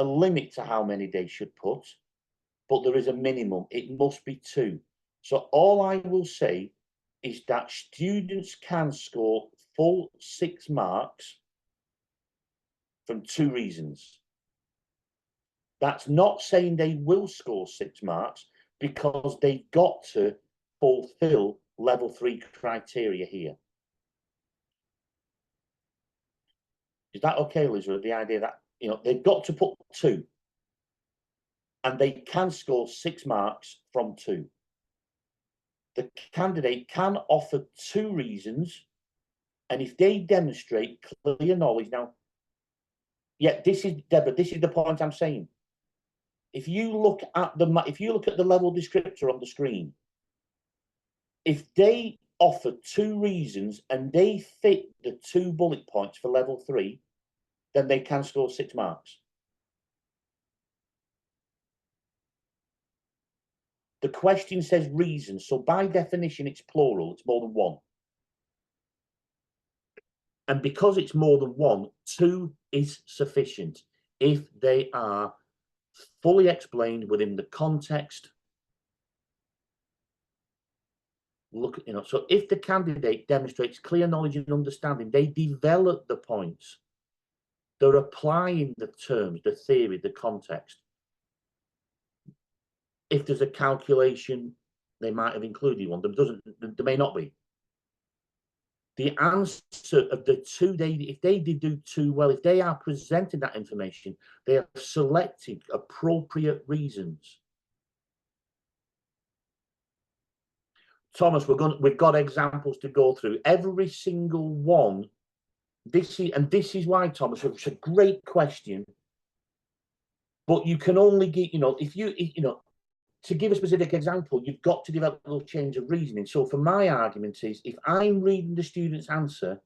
limit to how many they should put, but there is a minimum. It must be 2. So all I will say is that students can score full 6 marks from 2 reasons. That's not saying they will score 6 marks, because they've got to fulfill level 3 criteria here. Is that okay, Liz? The idea that, you know, they've got to put 2 and they can score 6 marks from 2. The candidate can offer 2 reasons, and if they demonstrate clear knowledge, now, yeah, this is, Deborah, this is the point I'm saying. If you look at the level descriptor on the screen, if they offer 2 reasons and they fit the 2 bullet points for level 3, then they can score 6 marks. The question says reason, so by definition it's plural, it's more than 1. And because it's more than 1, 2 is sufficient if they are fully explained within the context. Look, you know, so if the candidate demonstrates clear knowledge and understanding, they develop the points. They're applying the terms, the theory, the context. If there's a calculation, they might have included one. There may not be. The answer of the 2, if they did do 2 well, if they are presenting that information, they are selecting appropriate reasons. Thomas, we've got examples to go through. Every single one. This is why, Thomas, it's a great question. But you can only get, you know, if you know, to give a specific example, you've got to develop a little change of reasoning. So for my argument is, if I'm reading the student's answer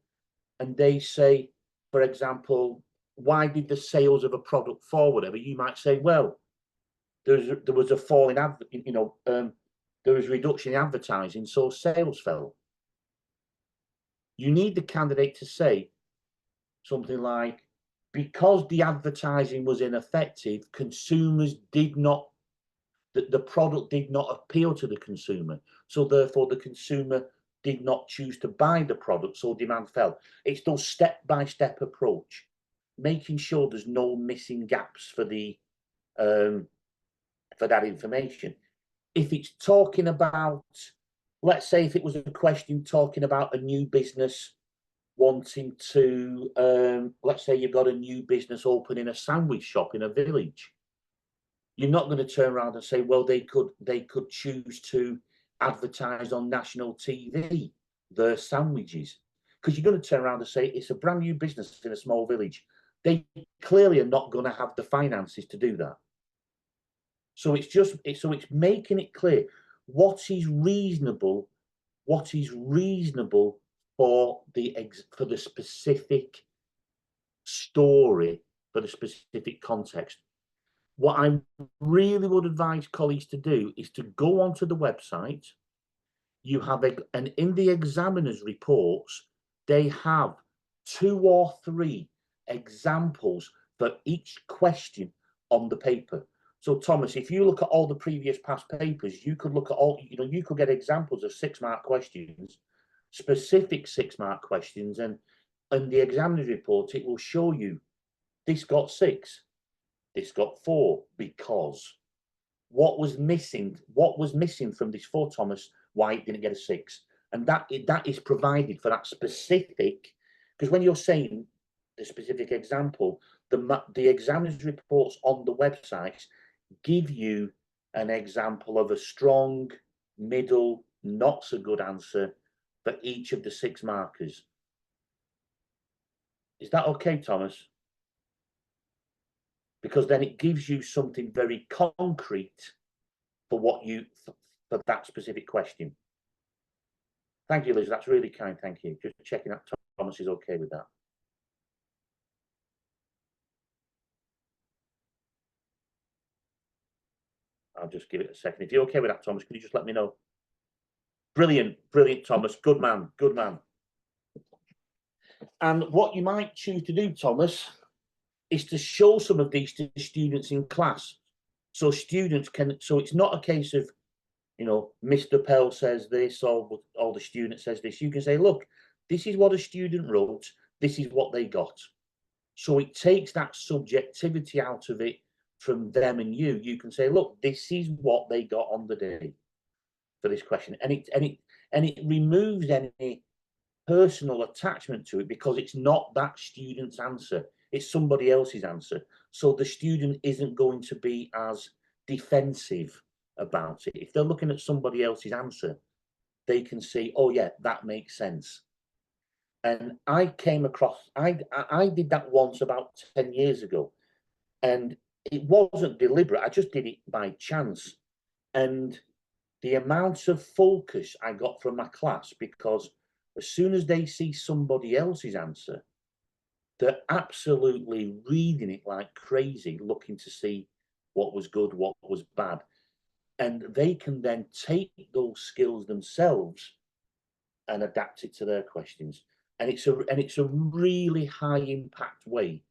and they say, for example, why did the sales of a product fall, whatever, you might say, well, there was a fall in, you know, there was a reduction in advertising, so sales fell. You need the candidate to say something like, because the advertising was ineffective, consumers did not, the product did not appeal to the consumer. So therefore the consumer did not choose to buy the product, so demand fell. It's those step-by-step approach, making sure there's no missing gaps for the for that information. If it's talking about, let's say if it was a question talking about a new business wanting to, let's say you've got a new business opening a sandwich shop in a village. You're not going to turn around and say, well, they could choose to advertise on national TV their sandwiches, because you're going to turn around and say it's a brand new business in a small village. They clearly are not going to have the finances to do that. So it's making it clear what is reasonable for the specific story, for the specific context. What I really would advise colleagues to do is to go onto the website. You have and in the examiner's reports, they have 2 or 3 examples for each question on the paper. So Thomas, if you look at all the previous past papers, you could look at all, you know, you could get examples of 6-mark questions, specific 6-mark questions, and in the examiner's report, it will show you this got 6, this got 4, because what was missing from this 4, Thomas, why it didn't get a 6. And that is provided for that specific, because when you're saying the specific example, the examiner's reports on the websites give you an example of a strong, middle, not so good answer for each of the 6 markers. Is that okay, Thomas? Because then it gives you something very concrete for for that specific question. Thank you, Liz. That's really kind. Thank you. Just checking that Thomas is okay with that. I'll just give it a second. If you're okay with that, Thomas, could you just let me know? Brilliant, brilliant, Thomas. Good man, good man. And what you might choose to do, Thomas, is to show some of these to students in class. So students can, so it's not a case of, you know, Mr. Pell says this, or the student says this. You can say, look, this is what a student wrote, this is what they got. So it takes that subjectivity out of it from them and you. You can say, look, this is what they got on the day. for this question, and it removes any personal attachment to it because it's not that student's answer, it's somebody else's answer. So the student isn't going to be as defensive about it. If they're looking at somebody else's answer, they can see, oh yeah, that makes sense. And I came across, I did that once about 10 years ago, and it wasn't deliberate. I just did it by chance. And the amount of focus I got from my class, because as soon as they see somebody else's answer, they're absolutely reading it like crazy, looking to see what was good, what was bad. And they can then take those skills themselves and adapt it to their questions. And it's a really high impact way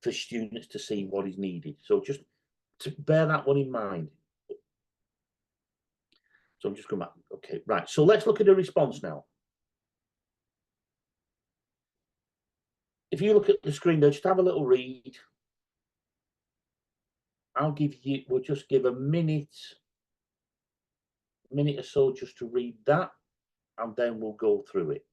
for students to see what is needed. So just to bear that one in mind. So I'm just going back. Okay, right. So let's look at the response now. If you look at the screen there, just have a little read. We'll just give a minute or so just to read that, and then we'll go through it.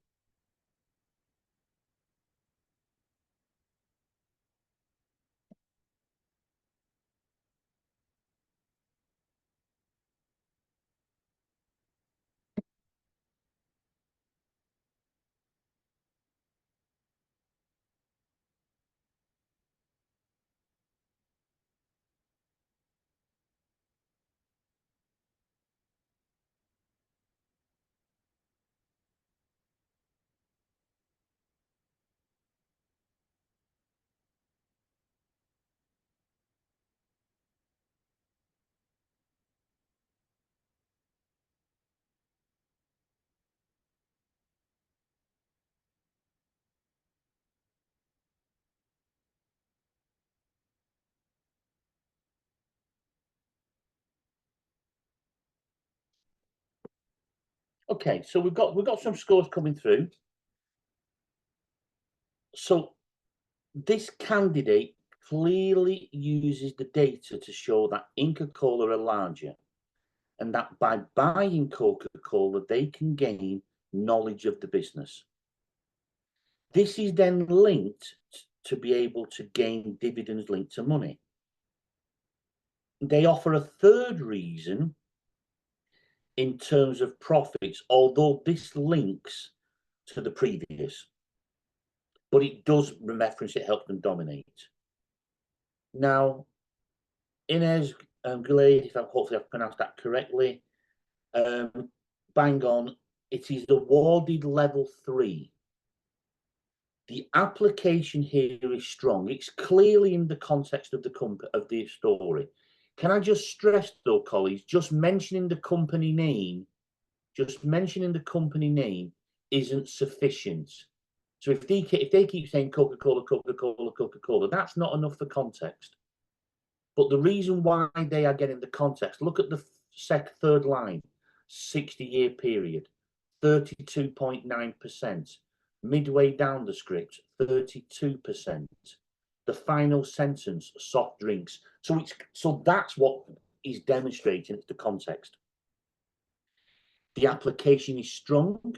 Okay, so we've got some scores coming through. So this candidate clearly uses the data to show that Inca-Cola are larger, and that by buying Coca-Cola, they can gain knowledge of the business. This is then linked to be able to gain dividends linked to money. They offer a third reason in terms of profits, although this links to the previous, but it does reference it helps them dominate. Now, Inez Glade, hopefully I've pronounced that correctly, bang on, it is awarded level 3. The application here is strong. It's clearly in the context of the story. Can I just stress though, colleagues, just mentioning the company name isn't sufficient. So if they keep saying Coca-Cola, Coca-Cola, Coca-Cola, that's not enough for context. But the reason why they are getting the context, look at the third line, 60-year period, 32.9%. Midway down the script, 32%. The final sentence, soft drinks. So that's what is demonstrating, it's the context. The application is strong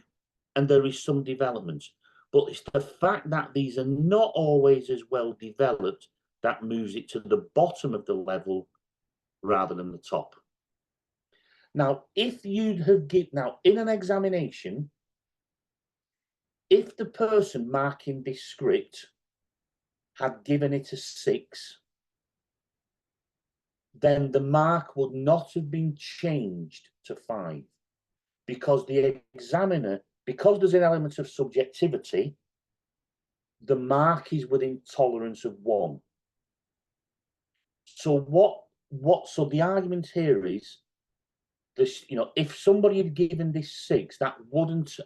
and there is some development, but it's the fact that these are not always as well developed that moves it to the bottom of the level rather than the top. Now, if you'd have given, in an examination, if the person marking this script had given it a 6, then the mark would not have been changed to 5, because the examiner, because there's an element of subjectivity, the mark is within tolerance of 1. So so the argument here is this, if somebody had given this 6, that wouldn't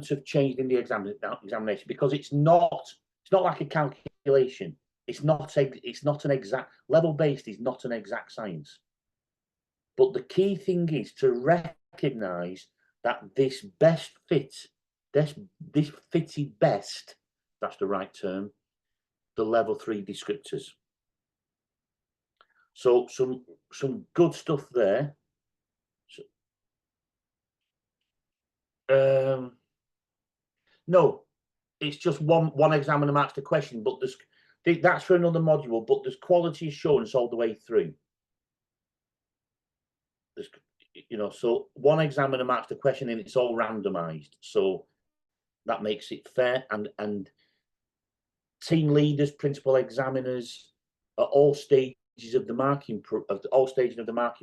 have changed in the examination, because it's not like a calculation. It's not an exact level based, is not an exact science. But the key thing is to recognize that this fitted best, that's the right term, the level 3 descriptors. So some good stuff there. No, it's just one examiner marks the question, but that's for another module, but there's quality assurance all the way through. There's, so one examiner marks the question and it's all randomized. So that makes it fair, and team leaders, principal examiners at all stages of the marking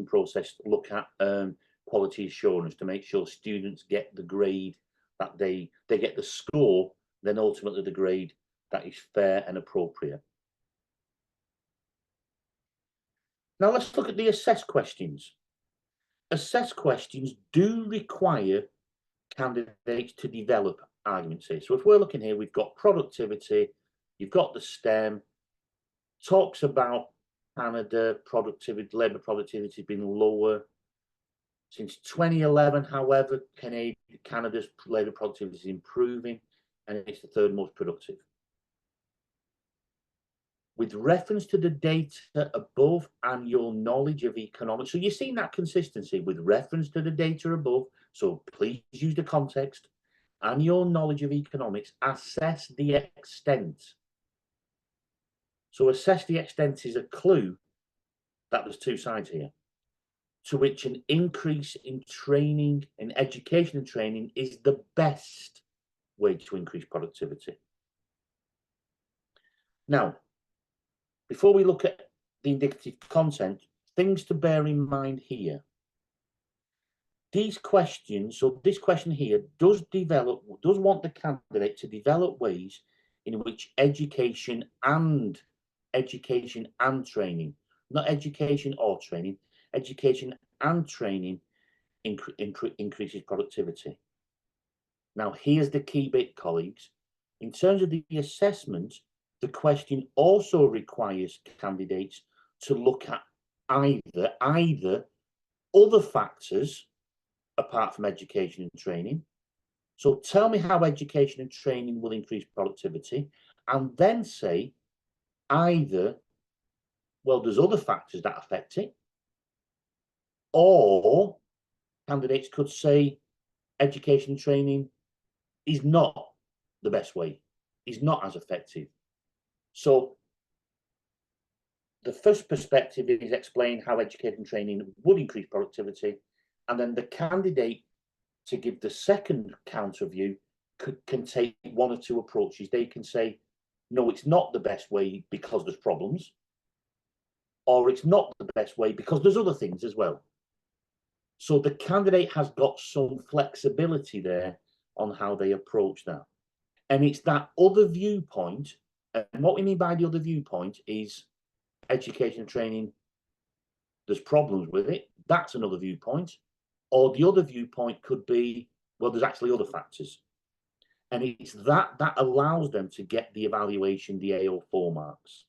process look at quality assurance to make sure students get the grade that they get the score, then ultimately the grade that is fair and appropriate. Now let's look at the assess questions. Assess questions do require candidates to develop arguments here. So if we're looking here, we've got productivity, you've got the STEM, talks about Canada productivity, labour productivity has been lower since 2011. However, Canada's labour productivity is improving and it's the third most productive. With reference to the data above and your knowledge of economics. So you're seeing that consistency with reference to the data above. So please use the context and your knowledge of economics. Assess the extent. So assess the extent is a clue that there's two sides here, to which an increase in training, in education and training, is the best way to increase productivity. Now, before we look at the indicative content, things to bear in mind here. These questions, so this question here does want the candidate to develop ways in which education and training, not education or training, education and training increases productivity. Now, here's the key bit, colleagues. In terms of the assessment, the question also requires candidates to look at either other factors apart from education and training. So tell me how education and training will increase productivity, and then say either, well, there's other factors that affect it, or candidates could say education and training is not the best way, is not as effective. So the first perspective is explain how education and training would increase productivity, and then the candidate, to give the second counter view, can take one or two approaches. They can say, no, it's not the best way because there's problems, or it's not the best way because there's other things as well. So the candidate has got some flexibility there on how they approach that. And it's that other viewpoint. And what we mean by the other viewpoint is education and training, there's problems with it. That's another viewpoint. Or the other viewpoint could be, well, there's actually other factors. And it's that allows them to get the evaluation, the AO4 marks.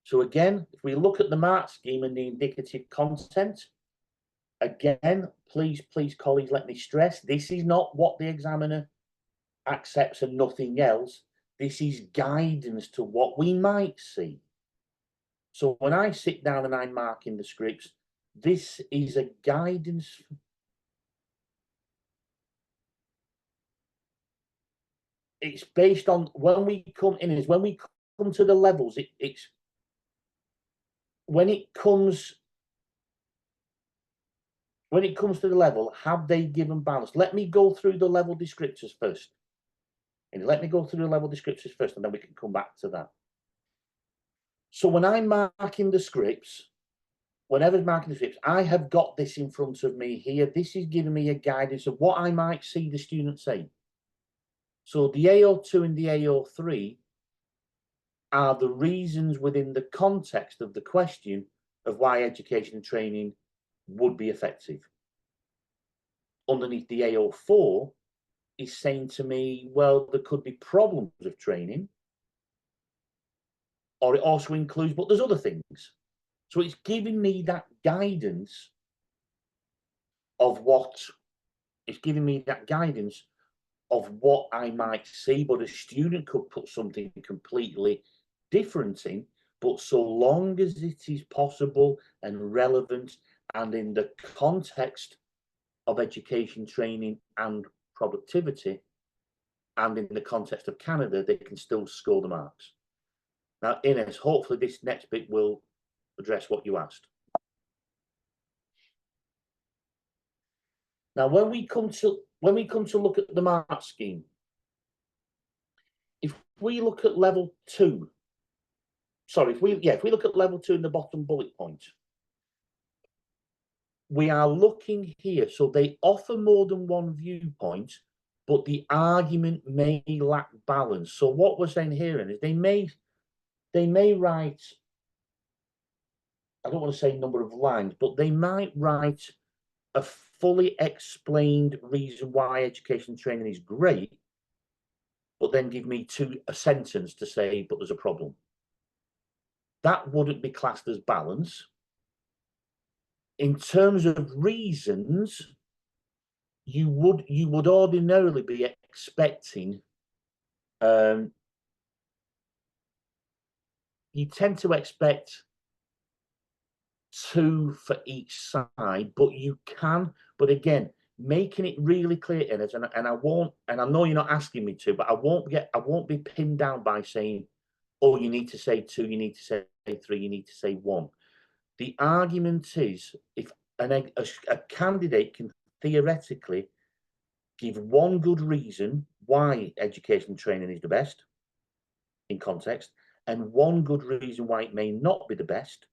So again, if we look at the mark scheme and the indicative content, again, please, colleagues, let me stress, this is not what the examiner accepts and nothing else. This is guidance to what we might see. So when I sit down and I'm marking the scripts, this is a guidance. It's based on when we come to the levels, it's when it comes to the level, have they given balance? Let me go through the level descriptors first. And let me go through the level descriptors first, and then we can come back to that. So when I'm marking the scripts, whenever marking the scripts, I have got this in front of me here. This is giving me a guidance of what I might see the student say. So the AO2 and the AO3 are the reasons within the context of the question of why education and training would be effective. Underneath the AO4 is saying to me, well, there could be problems of training, or it also includes, but there's other things. So it's giving me that guidance of what I might see, but a student could put something completely different in, but so long as it is possible and relevant and in the context of education, training and productivity, and in the context of Canada, they can still score the marks. Now, Ines, hopefully this next bit will address what you asked. Now, when we come to look at the mark scheme, if we look at level 2, sorry, if we look at level 2 in the bottom bullet point, we are looking here. So they offer more than one viewpoint, but the argument may lack balance. So what we're saying here is they may write, I don't want to say number of lines, but they might write a fully explained reason why education training is great, but then give me a sentence to say, but there's a problem. That wouldn't be classed as balance. In terms of reasons, you would ordinarily be expecting, you tend to expect 2 for each side, but again, making it really clear in it, and I know you're not asking me to, but I won't be pinned down by saying, oh, you need to say 2, you need to say 3, you need to say 1. The argument is, if a candidate can theoretically give one good reason why education training is the best in context, and one good reason why it may not be the best,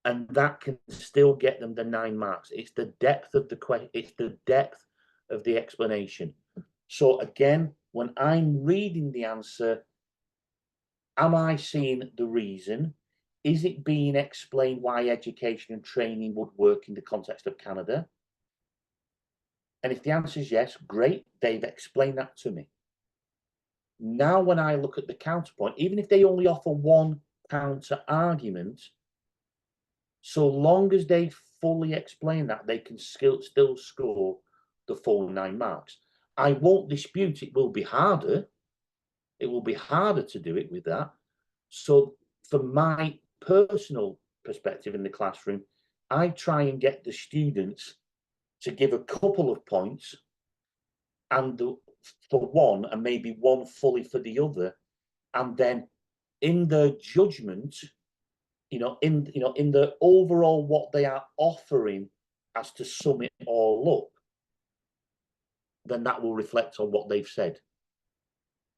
and that can still get them the 9 marks. It's the depth of the question, it's the depth of the explanation. So again, when I'm reading the answer, am I seeing the reason? Is it being explained why education and training would work in the context of Canada? And if the answer is yes, great, they've explained that to me. Now, when I look at the counterpoint, even if they only offer one counter argument, so long as they fully explain that, they can still score the full 9 marks. I won't dispute it will be harder. It will be harder to do it with that. So from my personal perspective in the classroom, I try and get the students to give a couple of points and for one, and maybe one fully for the other, and then in their judgment, in the overall what they are offering as to sum it all up, then that will reflect on what they've said.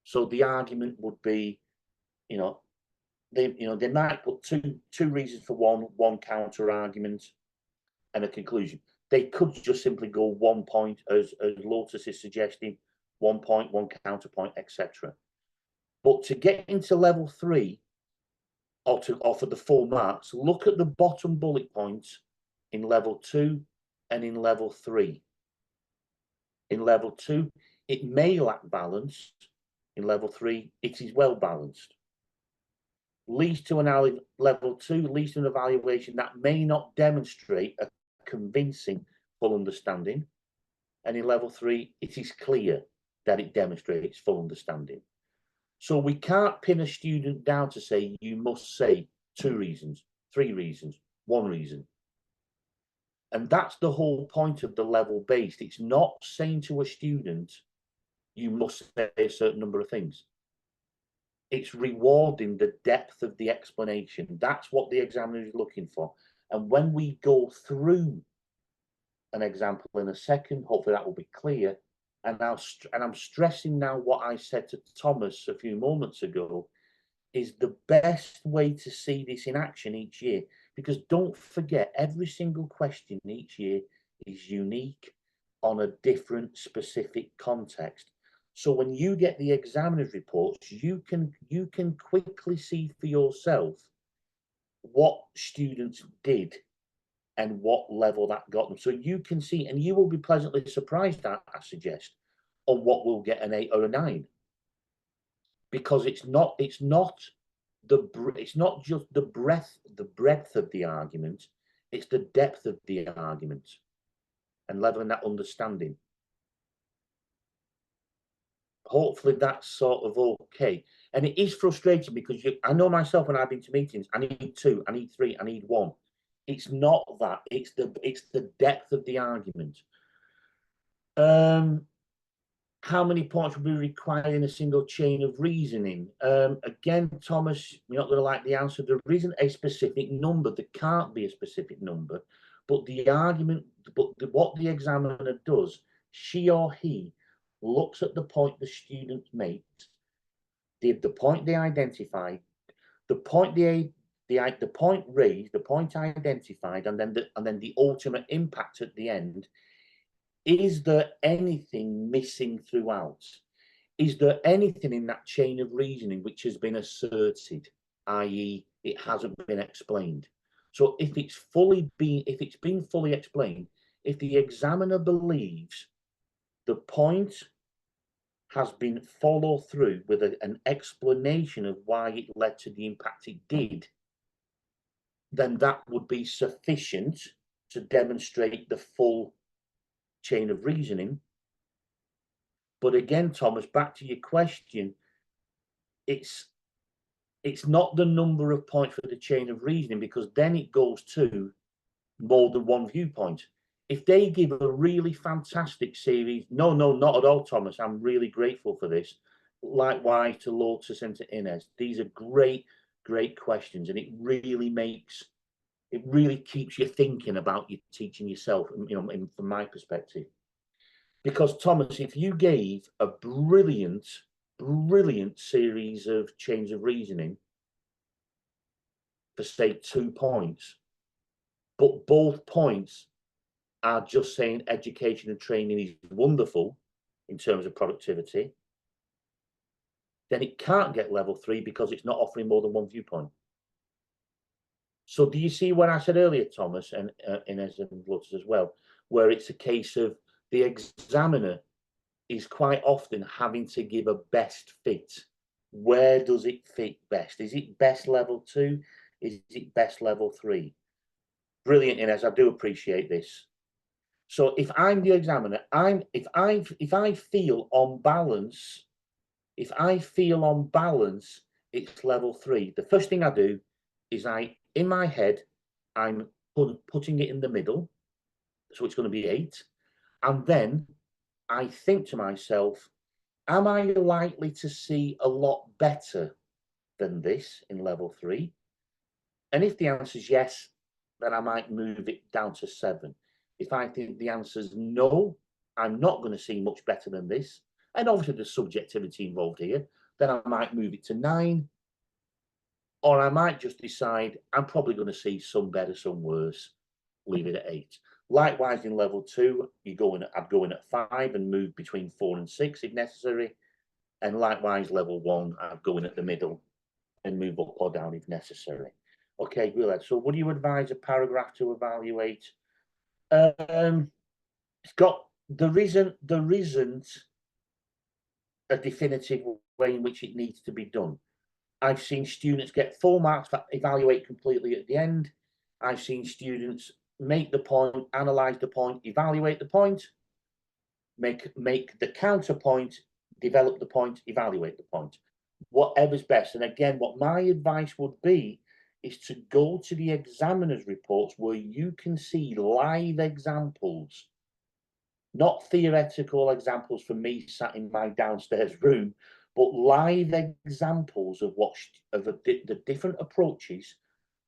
So the argument would be, they might put two reasons for one counter argument and a conclusion. They could just simply go 1 point, as Lotus is suggesting, 1 point, 1 counterpoint, etc. But to get into level 3, or to offer the full marks, look at the bottom bullet points in level 2 and in level 3. In level 2, it may lack balance. In level 3, it is well balanced. Leads to an level 2 leads to an evaluation that may not demonstrate a convincing full understanding. And in level 3, it is clear that it demonstrates full understanding. So we can't pin a student down to say, you must say 2 reasons, 3 reasons, 1 reason. And that's the whole point of the level based. It's not saying to a student, you must say a certain number of things. It's rewarding the depth of the explanation. That's what the examiner is looking for. And when we go through an example in a second, hopefully that will be clear. And I'm stressing now what I said to Thomas a few moments ago, is the best way to see this in action each year. Because don't forget, every single question each year is unique on a different specific context. So when you get the examiner's reports, you can quickly see for yourself what students did and what level that got them. So you can see, and you will be pleasantly surprised, I suggest, on what will get an 8 or a 9, because it's not just the breadth of the argument, it's the depth of the argument and leveling that understanding. Hopefully that's sort of okay. And it is frustrating because I know myself when I've been to meetings, I need 2, I need 3, I need 1. It's not that. It's the depth of the argument. How many points will be required in a single chain of reasoning? Again, Thomas, you're not going to like the answer. There isn't a specific number. There can't be a specific number. But the argument, what the examiner does, she or he looks at the point the student makes, the point they identified, the point the point raised, the point identified, and then the ultimate impact at the end. Is there anything missing throughout? Is there anything in that chain of reasoning which has been asserted, i.e., it hasn't been explained? So if it's been fully explained, if the examiner believes the point has been followed through with an explanation of why it led to the impact it did, then that would be sufficient to demonstrate the full chain of reasoning. But again, Thomas, back to your question, it's not the number of points for the chain of reasoning, because then it goes to more than one viewpoint. If they give a really fantastic series, no, not at all, Thomas, I'm really grateful for this. Likewise to Lotus and to Inez. These are great questions, and it really keeps you thinking about your teaching yourself, from my perspective. Because Thomas, if you gave a brilliant series of chains of reasoning for, say, 2 points, but both points are just saying education and training is wonderful in terms of productivity, then it can't get level 3 because it's not offering more than one viewpoint. So do you see what I said earlier, Thomas, and Inez and Lotus as well, where it's a case of the examiner is quite often having to give a best fit. Where does it fit best? Is it best level 2? Is it best level 3? Brilliant, Inez. I do appreciate this. So if I'm the examiner, if I feel on balance, it's level 3. The first thing I do is in my head, I'm putting it in the middle, so it's going to be 8, and then I think to myself, am I likely to see a lot better than this in level 3? And if the answer is yes, then I might move it down to 7. If I think the answer is no, I'm not going to see much better than this, and obviously there's subjectivity involved here, then I might move it to 9, or I might just decide I'm probably going to see some better, some worse, leave it at 8. Likewise, in level 2, I'd go in at 5 and move between 4 and 6 if necessary. And likewise, level 1, I'd go in at the middle and move up or down if necessary. Okay, good. So would you advise a paragraph to evaluate? There isn't a definitive way in which it needs to be done. I've seen students get full marks for evaluate completely at the end. I've seen students make the point, analyze the point, evaluate the point, make the counterpoint, develop the point, evaluate the point. Whatever's best. And again, what my advice would be is to go to the examiner's reports where you can see live examples, not theoretical examples from me sat in my downstairs room, but live examples of the different approaches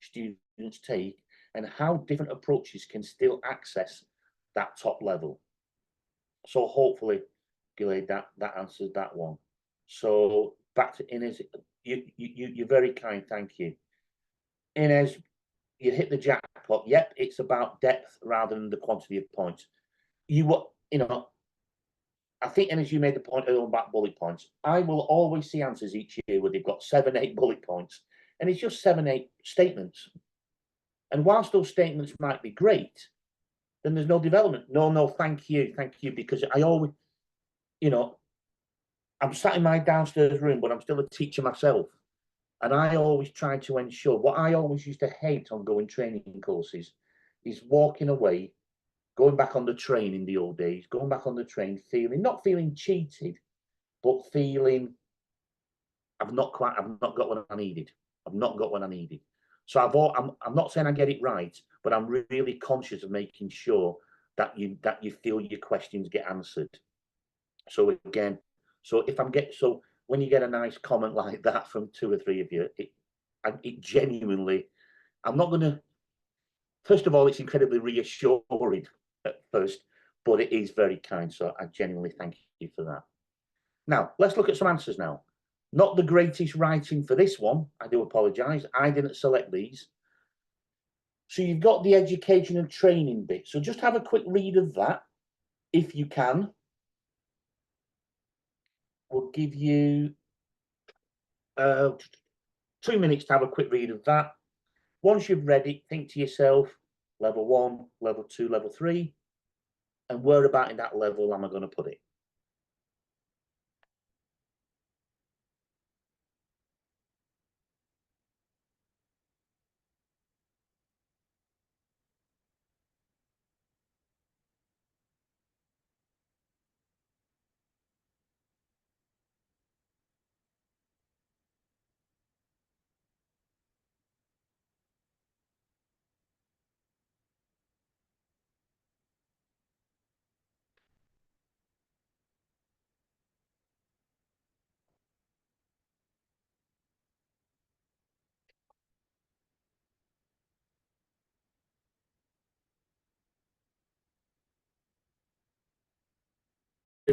students take and how different approaches can still access that top level. So hopefully, Gilad, that answers that one. So back to Inez, you're very kind, thank you. Inez, you hit the jackpot. Yep, it's about depth rather than the quantity of points. I think, Inez, you made the point earlier about bullet points. I will always see answers each year where they've got 7, 8 bullet points, and it's just 7, 8 statements. And whilst those statements might be great, then there's no development. No, thank you, because I always, I'm sat in my downstairs room, but I'm still a teacher myself. And I always try to ensure, what I always used to hate on going training courses is walking away, going back on the train in the old days, going back on the train, not feeling cheated, but feeling I've not got what I needed. I've not got what I needed. So I'm not saying I get it right, but I'm really conscious of making sure that you feel your questions get answered. So again, so when you get a nice comment like that from 2 or 3 of you, it genuinely, I'm not going to. First of all, it's incredibly reassuring at first, but it is very kind. So I genuinely thank you for that. Now, let's look at some answers now. Not the greatest writing for this one. I do apologise. I didn't select these. So you've got the education and training bit. So just have a quick read of that, if you can. We'll give you 2 minutes to have a quick read of that. Once you've read it, think to yourself, level 1, level 2, level 3, and where about in that level am I going to put it?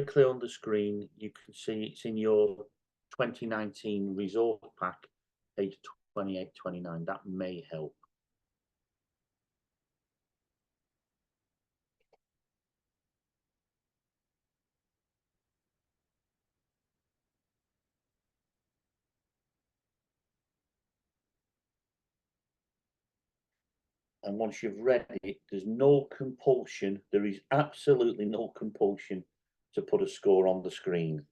Clear on the screen, you can see it's in your 2019 resource pack, page 28, 29. That may help. And once you've read it, there's no compulsion. There is absolutely no compulsion to put a score on the screen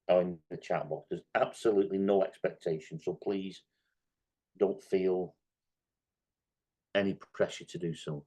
or in the chat box. There's absolutely no expectation. So please don't feel any pressure to do so.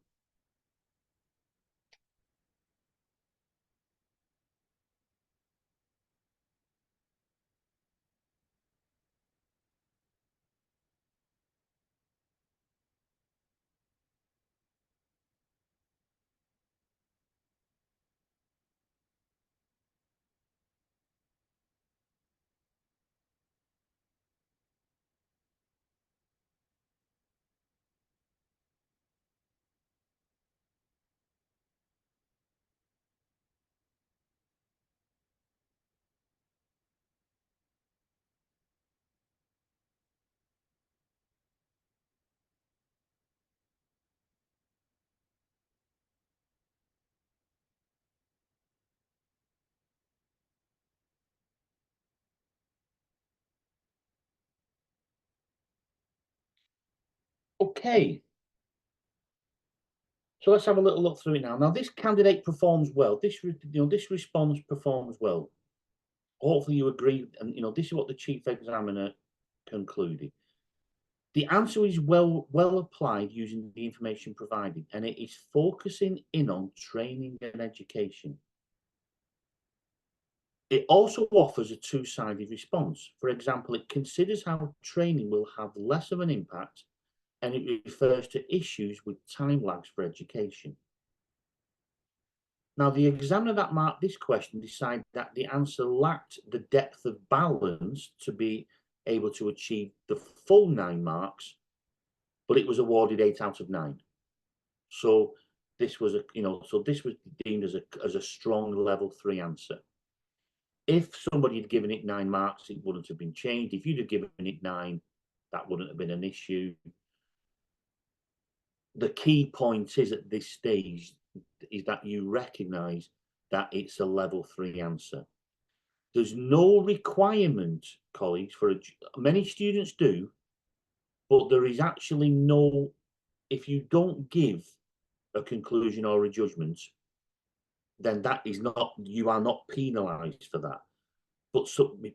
Okay. So let's have a little look through it now. Now, this candidate performs well. This response performs well. Hopefully you agree, and this is what the chief examiner concluded. The answer is well applied using the information provided, and it is focusing in on training and education. It also offers a two-sided response. For example, it considers how training will have less of an impact, and it refers to issues with time lags for education. Now, the examiner that marked this question decided that the answer lacked the depth of balance to be able to achieve the full 9 marks, but it was awarded 8 out of 9. So this was this was deemed as a strong level 3 answer. If somebody had given it 9 marks, it wouldn't have been changed. If you'd have given it 9, that wouldn't have been an issue. The key point is at this stage is that you recognise that it's a level 3 answer. There's no requirement, colleagues, many students do, but there is actually no, if you don't give a conclusion or a judgment, then that is not, you are not penalised for that. But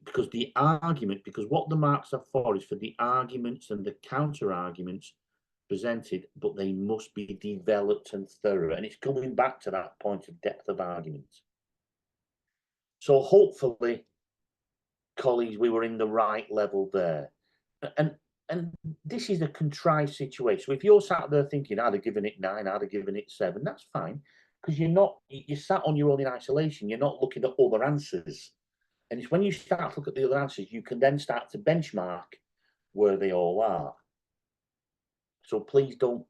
because what the marks are for is for the arguments and the counter arguments presented, but they must be developed and thorough. And it's coming back to that point of depth of argument. So hopefully, colleagues, we were in the right level there. And and this is a contrived situation. So if you're sat there thinking, I'd have given it 9, I'd have given it 7, that's fine, because you're sat on your own in isolation. You're not looking at other answers. And it's when you start to look at the other answers, you can then start to benchmark where they all are. So please don't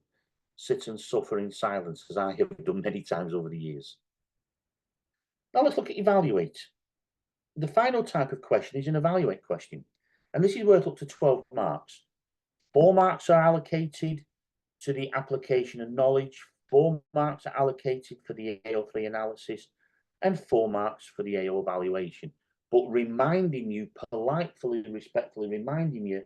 sit and suffer in silence, as I have done many times over the years. Now let's look at evaluate. The final type of question is an evaluate question. And this is worth up to 12 marks. 4 marks are allocated to the application and knowledge. 4 marks are allocated for the AO3 analysis, and 4 marks for the AO evaluation. But reminding you, politely, respectfully reminding you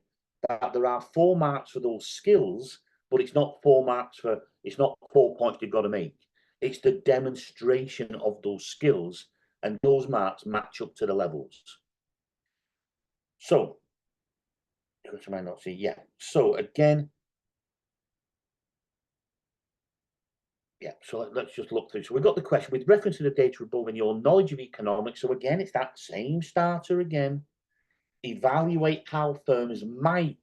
that there are 4 marks for those skills, but it's not 4 marks for, it's not 4 points you've got to make. It's the demonstration of those skills, and those marks match up to the levels. So, I might not see, yeah. So again, yeah, so let's just look through. So we've got the question with reference to the data above and your knowledge of economics. So again, it's that same starter again. Evaluate how firms might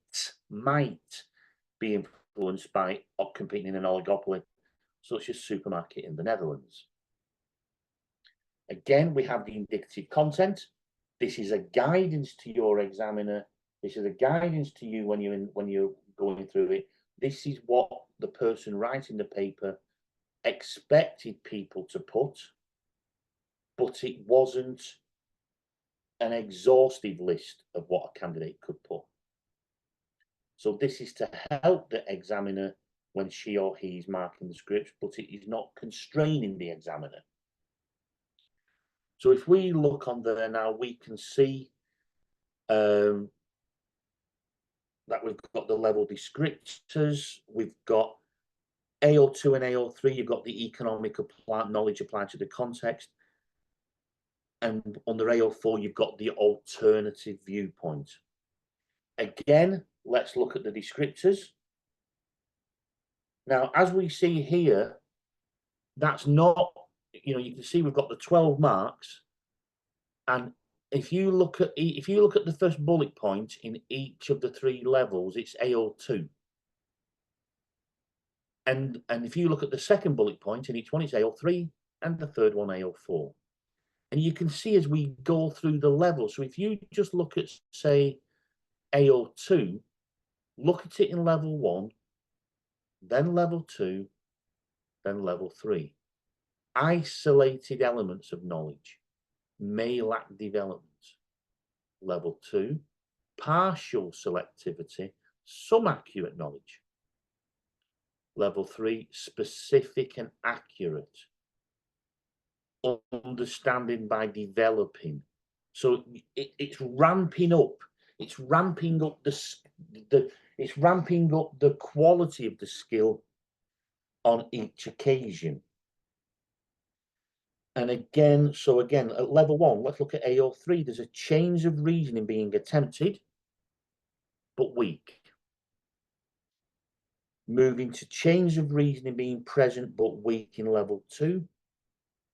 be influenced by competing in an oligopoly, such as supermarket in the Netherlands. Again, we have the indicative content. This is a guidance to your examiner. This is a guidance to you when you're going through it. This is what the person writing the paper expected people to put, but it wasn't an exhaustive list of what a candidate could put. So this is to help the examiner when she or he is marking the scripts, but it is not constraining the examiner. So if we look on there now, we can see that we've got the level descriptors, we've got AO2 and AO3, you've got the economic knowledge applied to the context, and under AO4, you've got the alternative viewpoint. Again, let's look at the descriptors. Now, as we see here, that's not, you can see we've got the 12 marks, and if you look at the first bullet point in each of the 3 levels, it's AO2. And if you look at the second bullet point in each one, it's AO3, and the third one AO4. And you can see as we go through the levels, so if you just look at, say, AO2, look at it in level 1, then level 2, then level 3. Isolated elements of knowledge may lack development. Level 2, partial selectivity, some accurate knowledge. Level 3, specific and accurate. Understanding by developing. So it's ramping up. It's ramping up it's ramping up the quality of the skill on each occasion. And again, so again, at level 1, let's look at AO3. There's a change of reasoning being attempted, but weak. Moving to change of reasoning being present, but weak in level 2.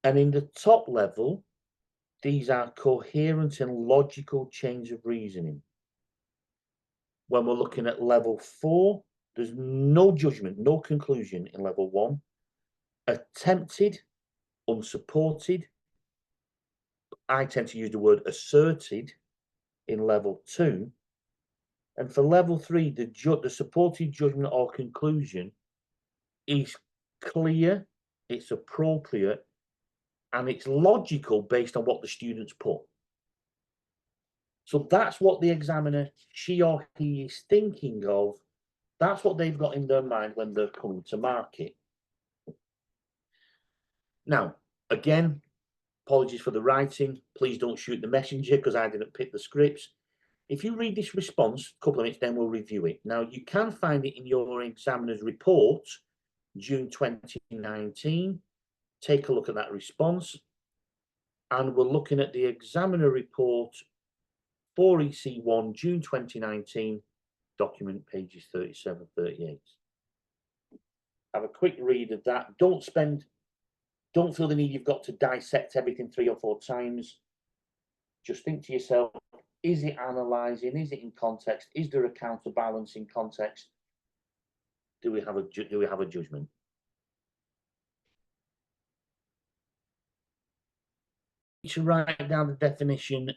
And in the top level, these are coherent and logical change of reasoning. When we're looking at level 4, there's no judgment, no conclusion in level 1. Attempted, unsupported. I tend to use the word asserted in level 2. And for level 3, the supported judgment or conclusion is clear, it's appropriate, and it's logical based on what the students put. So that's what the examiner, she or he, is thinking of. That's what they've got in their mind when they're coming to market. Now, again, apologies for the writing. Please don't shoot the messenger because I didn't pick the scripts. If you read this response, a couple of minutes, then we'll review it. Now, you can find it in your examiner's report, June 2019. Take a look at that response. And we're looking at the examiner report for EC1, June 2019, document pages 37, 38. Have a quick read of that. Don't feel the need you've got to dissect everything 3 or 4 times. Just think to yourself, Is it analysing? Is it in context? Is there a counterbalance in context? Do we have a judgment? To write down the definition,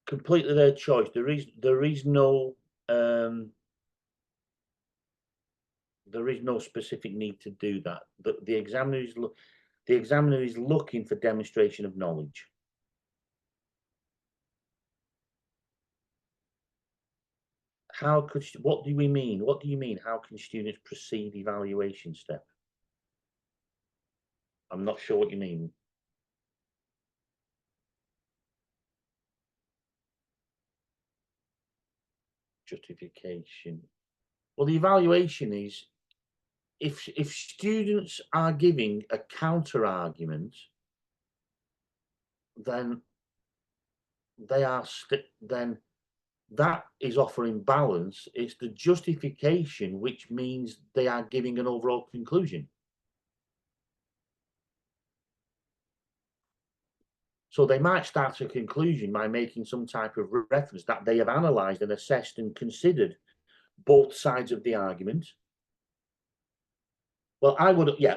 completely their choice. There is no specific need to do that. The examiner is looking for demonstration of knowledge. How could, what do we mean? What do you mean? How can students proceed evaluation step? I'm not sure what you mean. Justification. Well, the evaluation is if students are giving a counter argument, then then that is offering balance. It's the justification which means they are giving an overall conclusion. So they might start a conclusion by making some type of reference that they have analysed and assessed and considered both sides of the argument. Well, I would, yeah,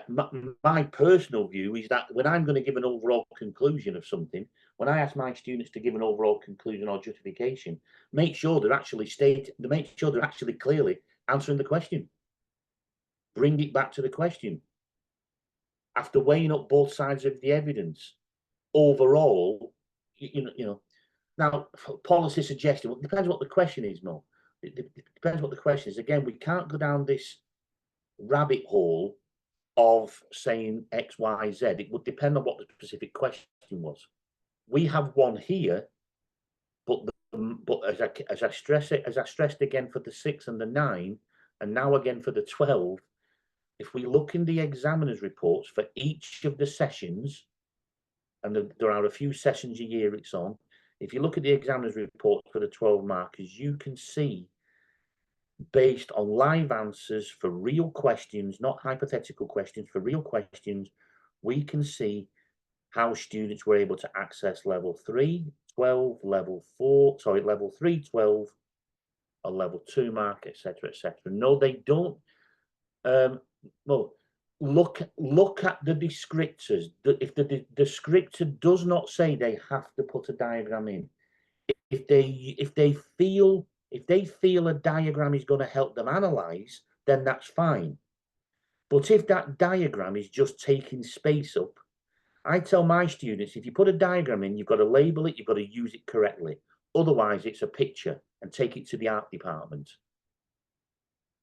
my personal view is that when I'm going to give an overall conclusion of something, when I ask my students to give an overall conclusion or justification, make sure they're actually clearly answering the question. Bring it back to the question. After weighing up both sides of the evidence, overall, you know, now policy suggestion, well, it depends what the question is, Mo. It depends what the question is. Again, we can't go down this rabbit hole of saying X, Y, Z. It would depend on what the specific question was. We have one here, but as I stressed again for the 6 and the 9, and now again for the 12, if we look in the examiner's reports for each of the sessions, and there are a few sessions a year it's on, if you look at the examiner's report for the 12 markers, you can see, based on live answers for real questions, not hypothetical questions, for real questions, we can see how students were able to access level 3, 12, level 3, 12, a level 2 mark, etc., etc. No, they don't. Well, look at the descriptors. If the descriptor does not say they have to put a diagram in, if they feel a diagram is going to help them analyze, then that's fine. But if that diagram is just taking space up, I tell my students, if you put a diagram in, you've got to label it, you've got to use it correctly. Otherwise, it's a picture, and take it to the art department.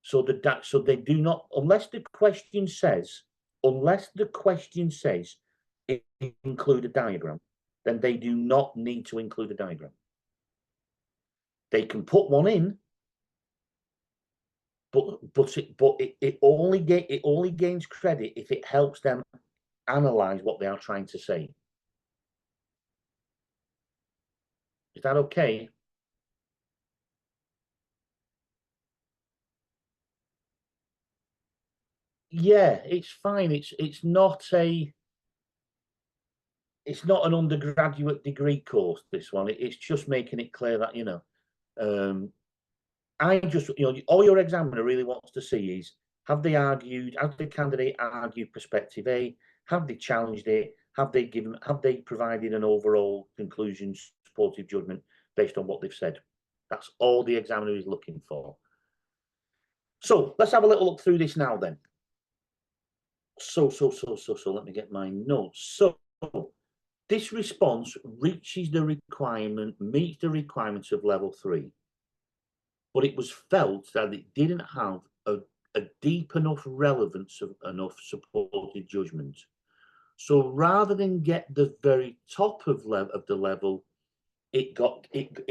So they do not, unless the question says include a diagram, then they do not need to include a diagram. They can put one in, but it only gains credit if it helps them analyze what they are trying to say. Is that okay? Yeah, it's fine. It's not an undergraduate degree course, this one. It's just making it clear that, you know, I just, you know, all your examiner really wants to see is, have they candidate argued perspective A? Have they challenged it? Have they provided an overall conclusion, supportive judgment based on what they've said? That's all the examiner is looking for. So let's have a little look through this now then. So let me get my notes. So this response meets the requirements of level 3. But it was felt that it didn't have a deep enough relevance of enough supported judgment. So rather than get the very top of the level, it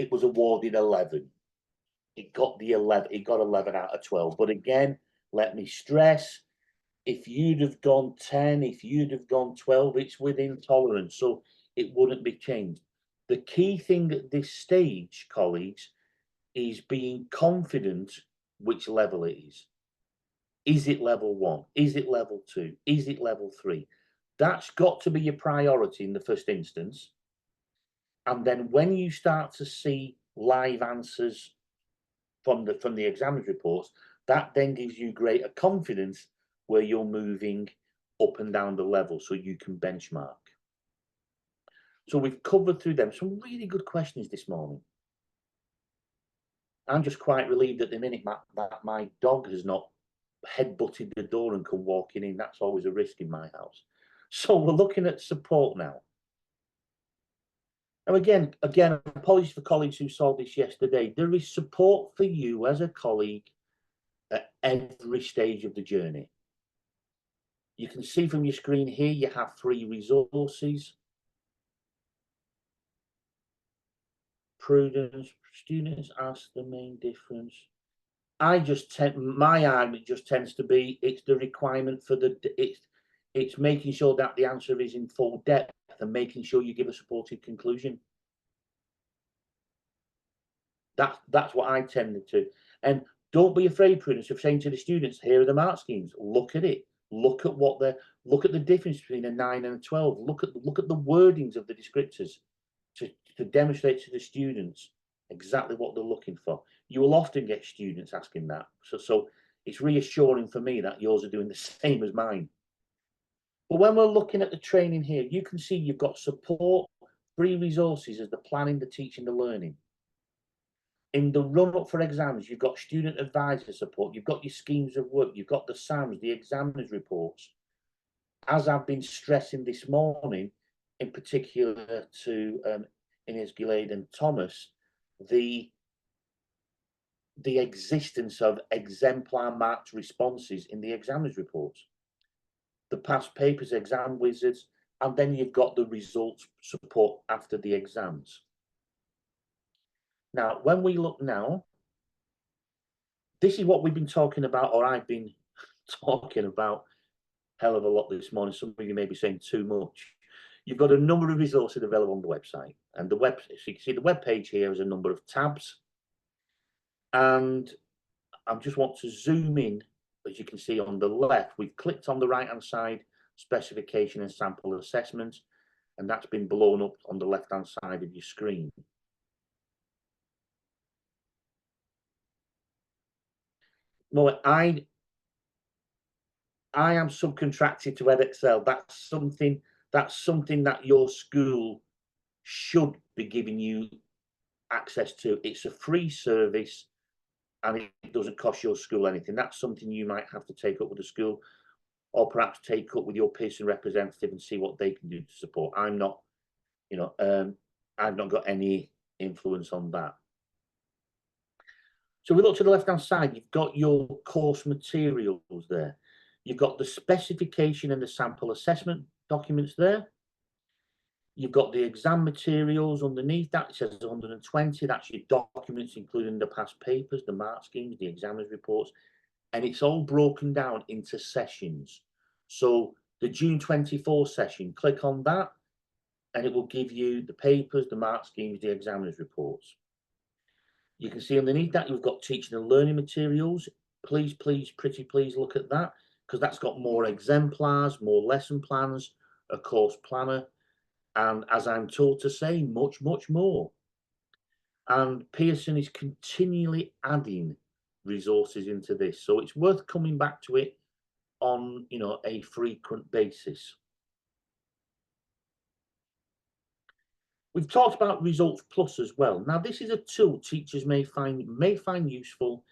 was awarded 11. It got 11 out of 12. But again, let me stress, if you'd have gone 10, if you'd have gone 12, it's within tolerance, so it wouldn't be changed. The key thing at this stage, colleagues, is being confident which level it is. Is it level 1? Is it level 2? Is it level 3? That's got to be your priority in the first instance. And then when you start to see live answers from the examiner's reports, that then gives you greater confidence where you're moving up and down the level so you can benchmark. So we've covered through them some really good questions this morning. I'm just quite relieved at the minute that my dog has not headbutted the door and come walking in. That's always a risk in my house. So we're looking at support now. Now again, apologies for colleagues who saw this yesterday. There is support for you as a colleague at every stage of the journey. You can see from your screen here, you have free resources. Prudence, students ask the main difference. My argument just tends to be, it's the requirement for it's making sure that the answer is in full depth and making sure you give a supportive conclusion. That's what I tended to. And don't be afraid, Prudence, of saying to the students, here are the mark schemes. Look at it. Look at the difference between a 9 and a 12. Look at the wordings of the descriptors to demonstrate to the students exactly what they're looking for. You will often get students asking that. So it's reassuring for me that yours are doing the same as mine. But when we're looking at the training here, you can see you've got support, free resources as the planning, the teaching, the learning. In the run-up for exams, you've got student advisor support, you've got your schemes of work, you've got the SAMs, the examiners reports. As I've been stressing this morning, in particular to Inez Gillade and Thomas, the existence of exemplar marked responses in the examiners reports, the past papers, exam wizards, and then you've got the results support after the exams. Now, when we look now, this is what we've been talking about, or I've been talking about hell of a lot this morning. Some of you may be saying too much. You've got a number of resources available on the website, and so you can see the web page here has a number of tabs, and I just want to zoom in. As you can see on the left, we've clicked on the right hand side, specification and sample assessment, and that's been blown up on the left hand side of your screen. Well, I am subcontracted to Edexcel. That's something that your school should be giving you access to. It's a free service and it doesn't cost your school anything. That's something you might have to take up with the school, or perhaps take up with your Pearson representative and see what they can do to support. I'm not, I've not got any influence on that. So we look to the left-hand side, you've got your course materials there. You've got the specification and the sample assessment documents there. You've got the exam materials underneath that. It says 120. That's your documents, including the past papers, the mark schemes, the examiner's reports. And it's all broken down into sessions. So the June 24 session, click on that, and it will give you the papers, the mark schemes, the examiner's reports. You can see underneath that, you've got teaching and learning materials. Please, pretty please look at that, because that's got more exemplars, more lesson plans, a course planner, and as I'm told to say, much more. And Pearson is continually adding resources into this, so it's worth coming back to it on a frequent basis. We've talked about Results Plus as well. Now, this is a tool teachers may find useful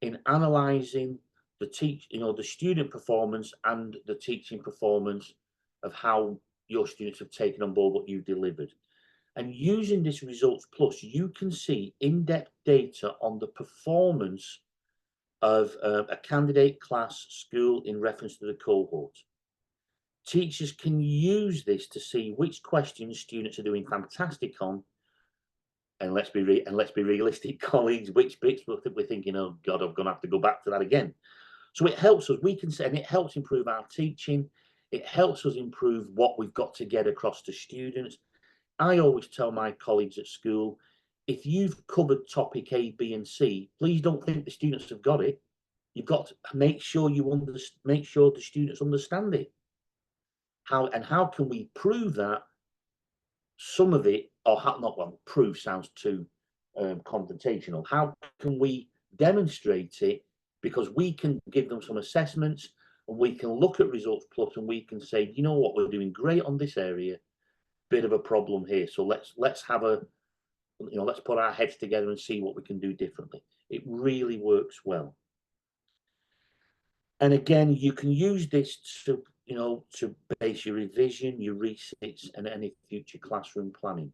in analysing the student performance and the teaching performance of how your students have taken on board what you've delivered. And using this Results Plus, you can see in-depth data on the performance of a candidate, class, school in reference to the cohort. Teachers can use this to see which questions students are doing fantastic on, and let's be realistic, colleagues, which bits we're thinking, oh God, I'm going to have to go back to that again. So it helps us. And it helps improve our teaching. It helps us improve what we've got to get across to students. I always tell my colleagues at school, if you've covered topic A, B, and C, please don't think the students have got it. You've got to make sure the students understand it. How can we prove that? Some of it or how, not well, prove sounds too confrontational. How can we demonstrate it? Because we can give them some assessments, and we can look at Results Plus, and we can say, you know what, we're doing great on this area, bit of a problem here. So let's have a, you know, let's put our heads together and see what we can do differently. It really works well. And again, you can use this to, you know, to base your revision, your research, and any future classroom planning.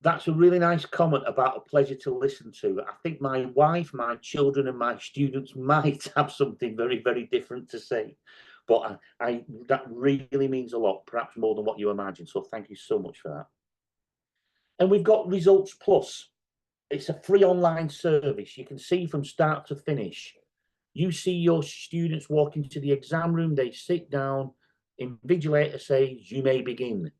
That's a really nice comment about a pleasure to listen to. I think my wife, my children, and my students might have something very, very different to say, but that really means a lot, perhaps more than what you imagine. So thank you so much for that. And we've got Results Plus. It's a free online service. You can see from start to finish. You see your students walk into the exam room, they sit down, invigilator says, you may begin.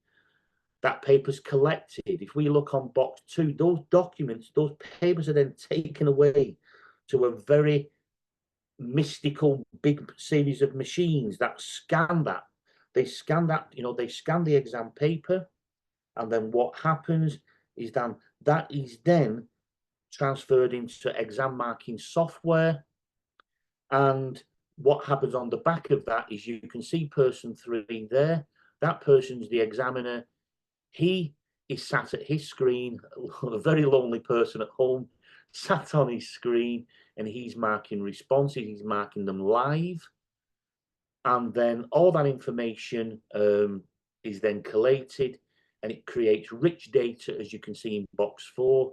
That paper's collected. If we look on box 2, those documents, those papers are then taken away to a very mystical big series of machines that scan that. They scan that, you know, they scan the exam paper, and then what happens is then that is then transferred into exam marking software. And what happens on the back of that is you can see person 3 there. That person's the examiner. He is sat at his screen, a very lonely person at home, sat on his screen, and he's marking responses. He's marking them live. And then all that information is then collated, and it creates rich data, as you can see in box 4.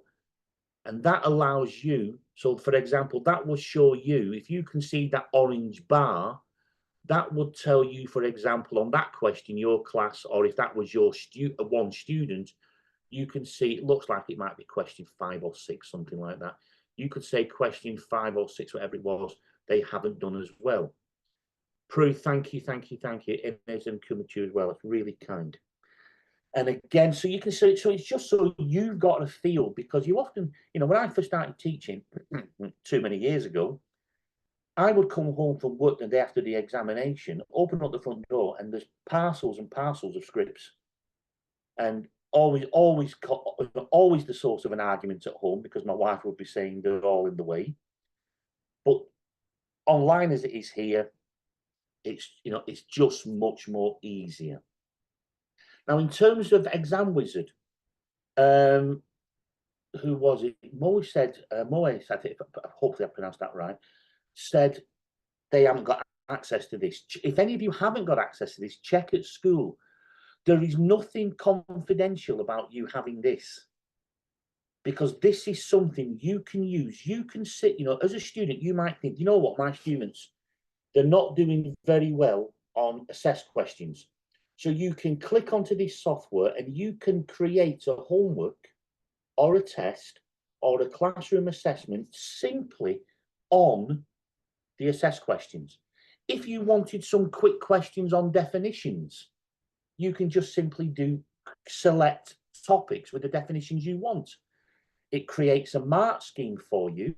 And that allows you, so for example, that will show you, if you can see that orange bar, that would tell you, for example, on that question, your class, or if that was your one student, you can see, it looks like it might be question 5 or 6, something like that. You could say question 5 or 6, whatever it was, they haven't done as well. Prue, thank you, thank you, thank you. Inez and Kumachu as well, it's really kind. And again, so you can see, so it's just so you've got a feel, because you often, you know, when I first started teaching too many years ago, I would come home from work the day after the examination, open up the front door, and there's parcels and parcels of scripts, and always the source of an argument at home, because my wife would be saying they're all in the way. But online as it is here, it's, you know, it's just much more easier. Now, in terms of Exam Wizard, who was it? Moe said, hopefully I pronounced that right, said they haven't got access to this. If any of you haven't got access to this, check at school. There is nothing confidential about you having this, because this is something you can use. You can sit, you know, as a student, you might think, you know what, my students, they're not doing very well on assessed questions. So you can click onto this software and you can create a homework or a test or a classroom assessment simply on the assessed questions. If you wanted some quick questions on definitions, you can just simply select topics with the definitions you want. It creates a mark scheme for you.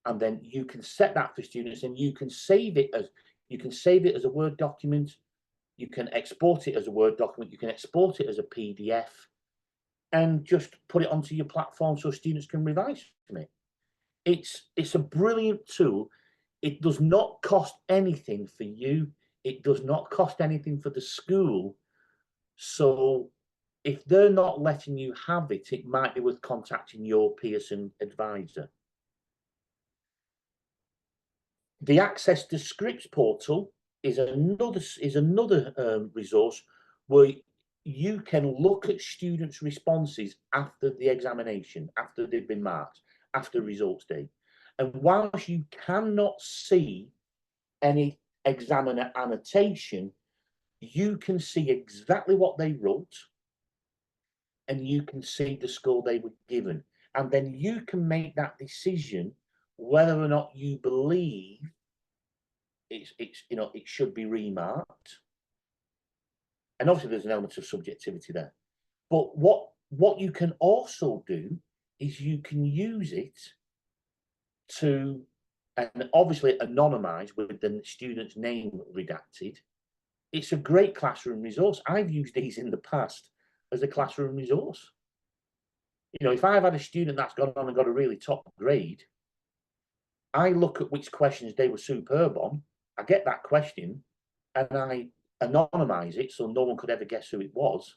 And then you can set that for students, and you can save it as a Word document. You can export it as a Word document. You can export it as a PDF, and just put it onto your platform so students can revise from it. It's a brilliant tool. It does not cost anything for you. It does not cost anything for the school. So if they're not letting you have it, it might be worth contacting your Pearson advisor. The Access to Scripts portal is another resource where you can look at students' responses after the examination, after they've been marked, after results day. And whilst you cannot see any examiner annotation, you can see exactly what they wrote, and you can see the score they were given. And then you can make that decision whether or not you believe it should be remarked. And obviously there's an element of subjectivity there. But what you can also do is you can use it to, and obviously anonymize with the student's name redacted, it's a great classroom resource. I've used these in the past as a classroom resource. You know, if I've had a student that's gone on and got a really top grade, I look at which questions they were superb on. I get that question and I anonymize it so no one could ever guess who it was.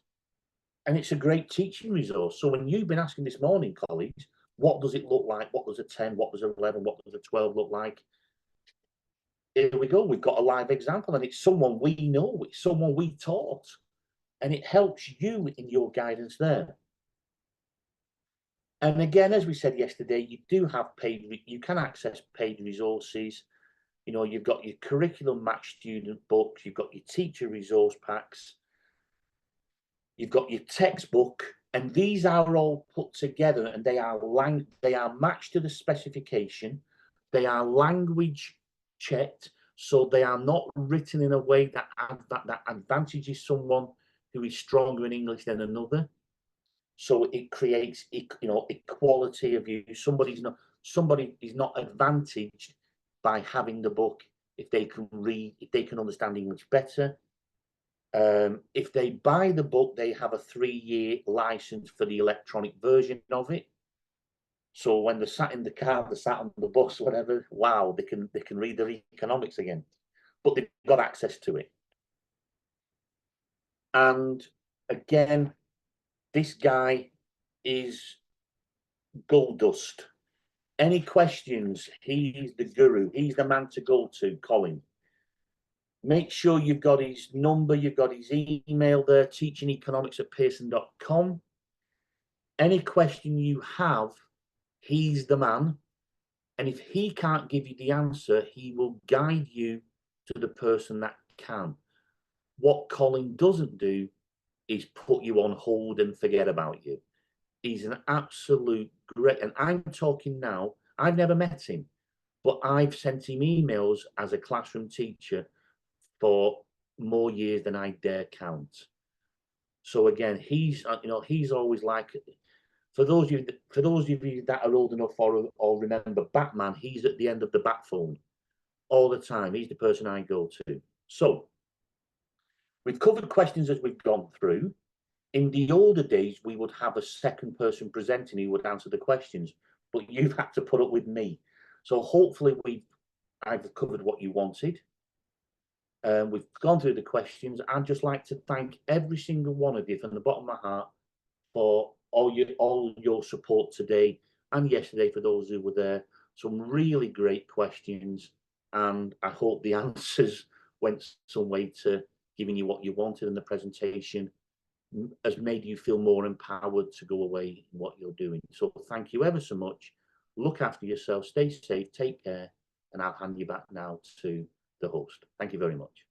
And it's a great teaching resource. So when you've been asking this morning, colleagues, what does it look like? What does a 10? What does a 11? What does a 12 look like? Here we go. We've got a live example, and it's someone we know, it's someone we taught, and it helps you in your guidance there. And again, as we said yesterday, you do have paid, you can access paid resources. You know, you've got your curriculum match student books, you've got your teacher resource packs, you've got your textbook, and these are all put together and they are matched to the specification. They are language checked, so they are not written in a way that advantages someone who is stronger in English than another. So it creates, you know, equality of use. Somebody is not advantaged by having the book if they can read, if they can understand English better. If they buy the book, they have a 3-year license for the electronic version of it. So when they're sat in the car, they're sat on the bus, whatever, wow, they can read their economics again, but they've got access to it. And again, this guy is gold dust. Any questions? He's the guru. He's the man to go to, Colin. Make sure you've got his number, you've got his email there, teachingeconomics@pearson.com. Any question you have, he's the man. And if he can't give you the answer, he will guide you to the person that can. What Colin doesn't do is put you on hold and forget about you. He's an absolute great, and I'm talking now, I've never met him, but I've sent him emails as a classroom teacher for more years than I dare count. So again, he's, you know, he's always like, for those of you that are old enough or remember Batman, he's at the end of the bat phone all the time. He's the person I go to. So we've covered questions as we've gone through. In the older days, we would have a second person presenting who would answer the questions, but you've had to put up with me. So hopefully I've covered what you wanted. We've gone through the questions. I'd just like to thank every single one of you from the bottom of my heart for all your support today and yesterday for those who were there. Some really great questions, and I hope the answers went some way to giving you what you wanted, and the presentation has made you feel more empowered to go away in what you're doing. So thank you ever so much. Look after yourself, stay safe, take care, and I'll hand you back now to the host. Thank you very much.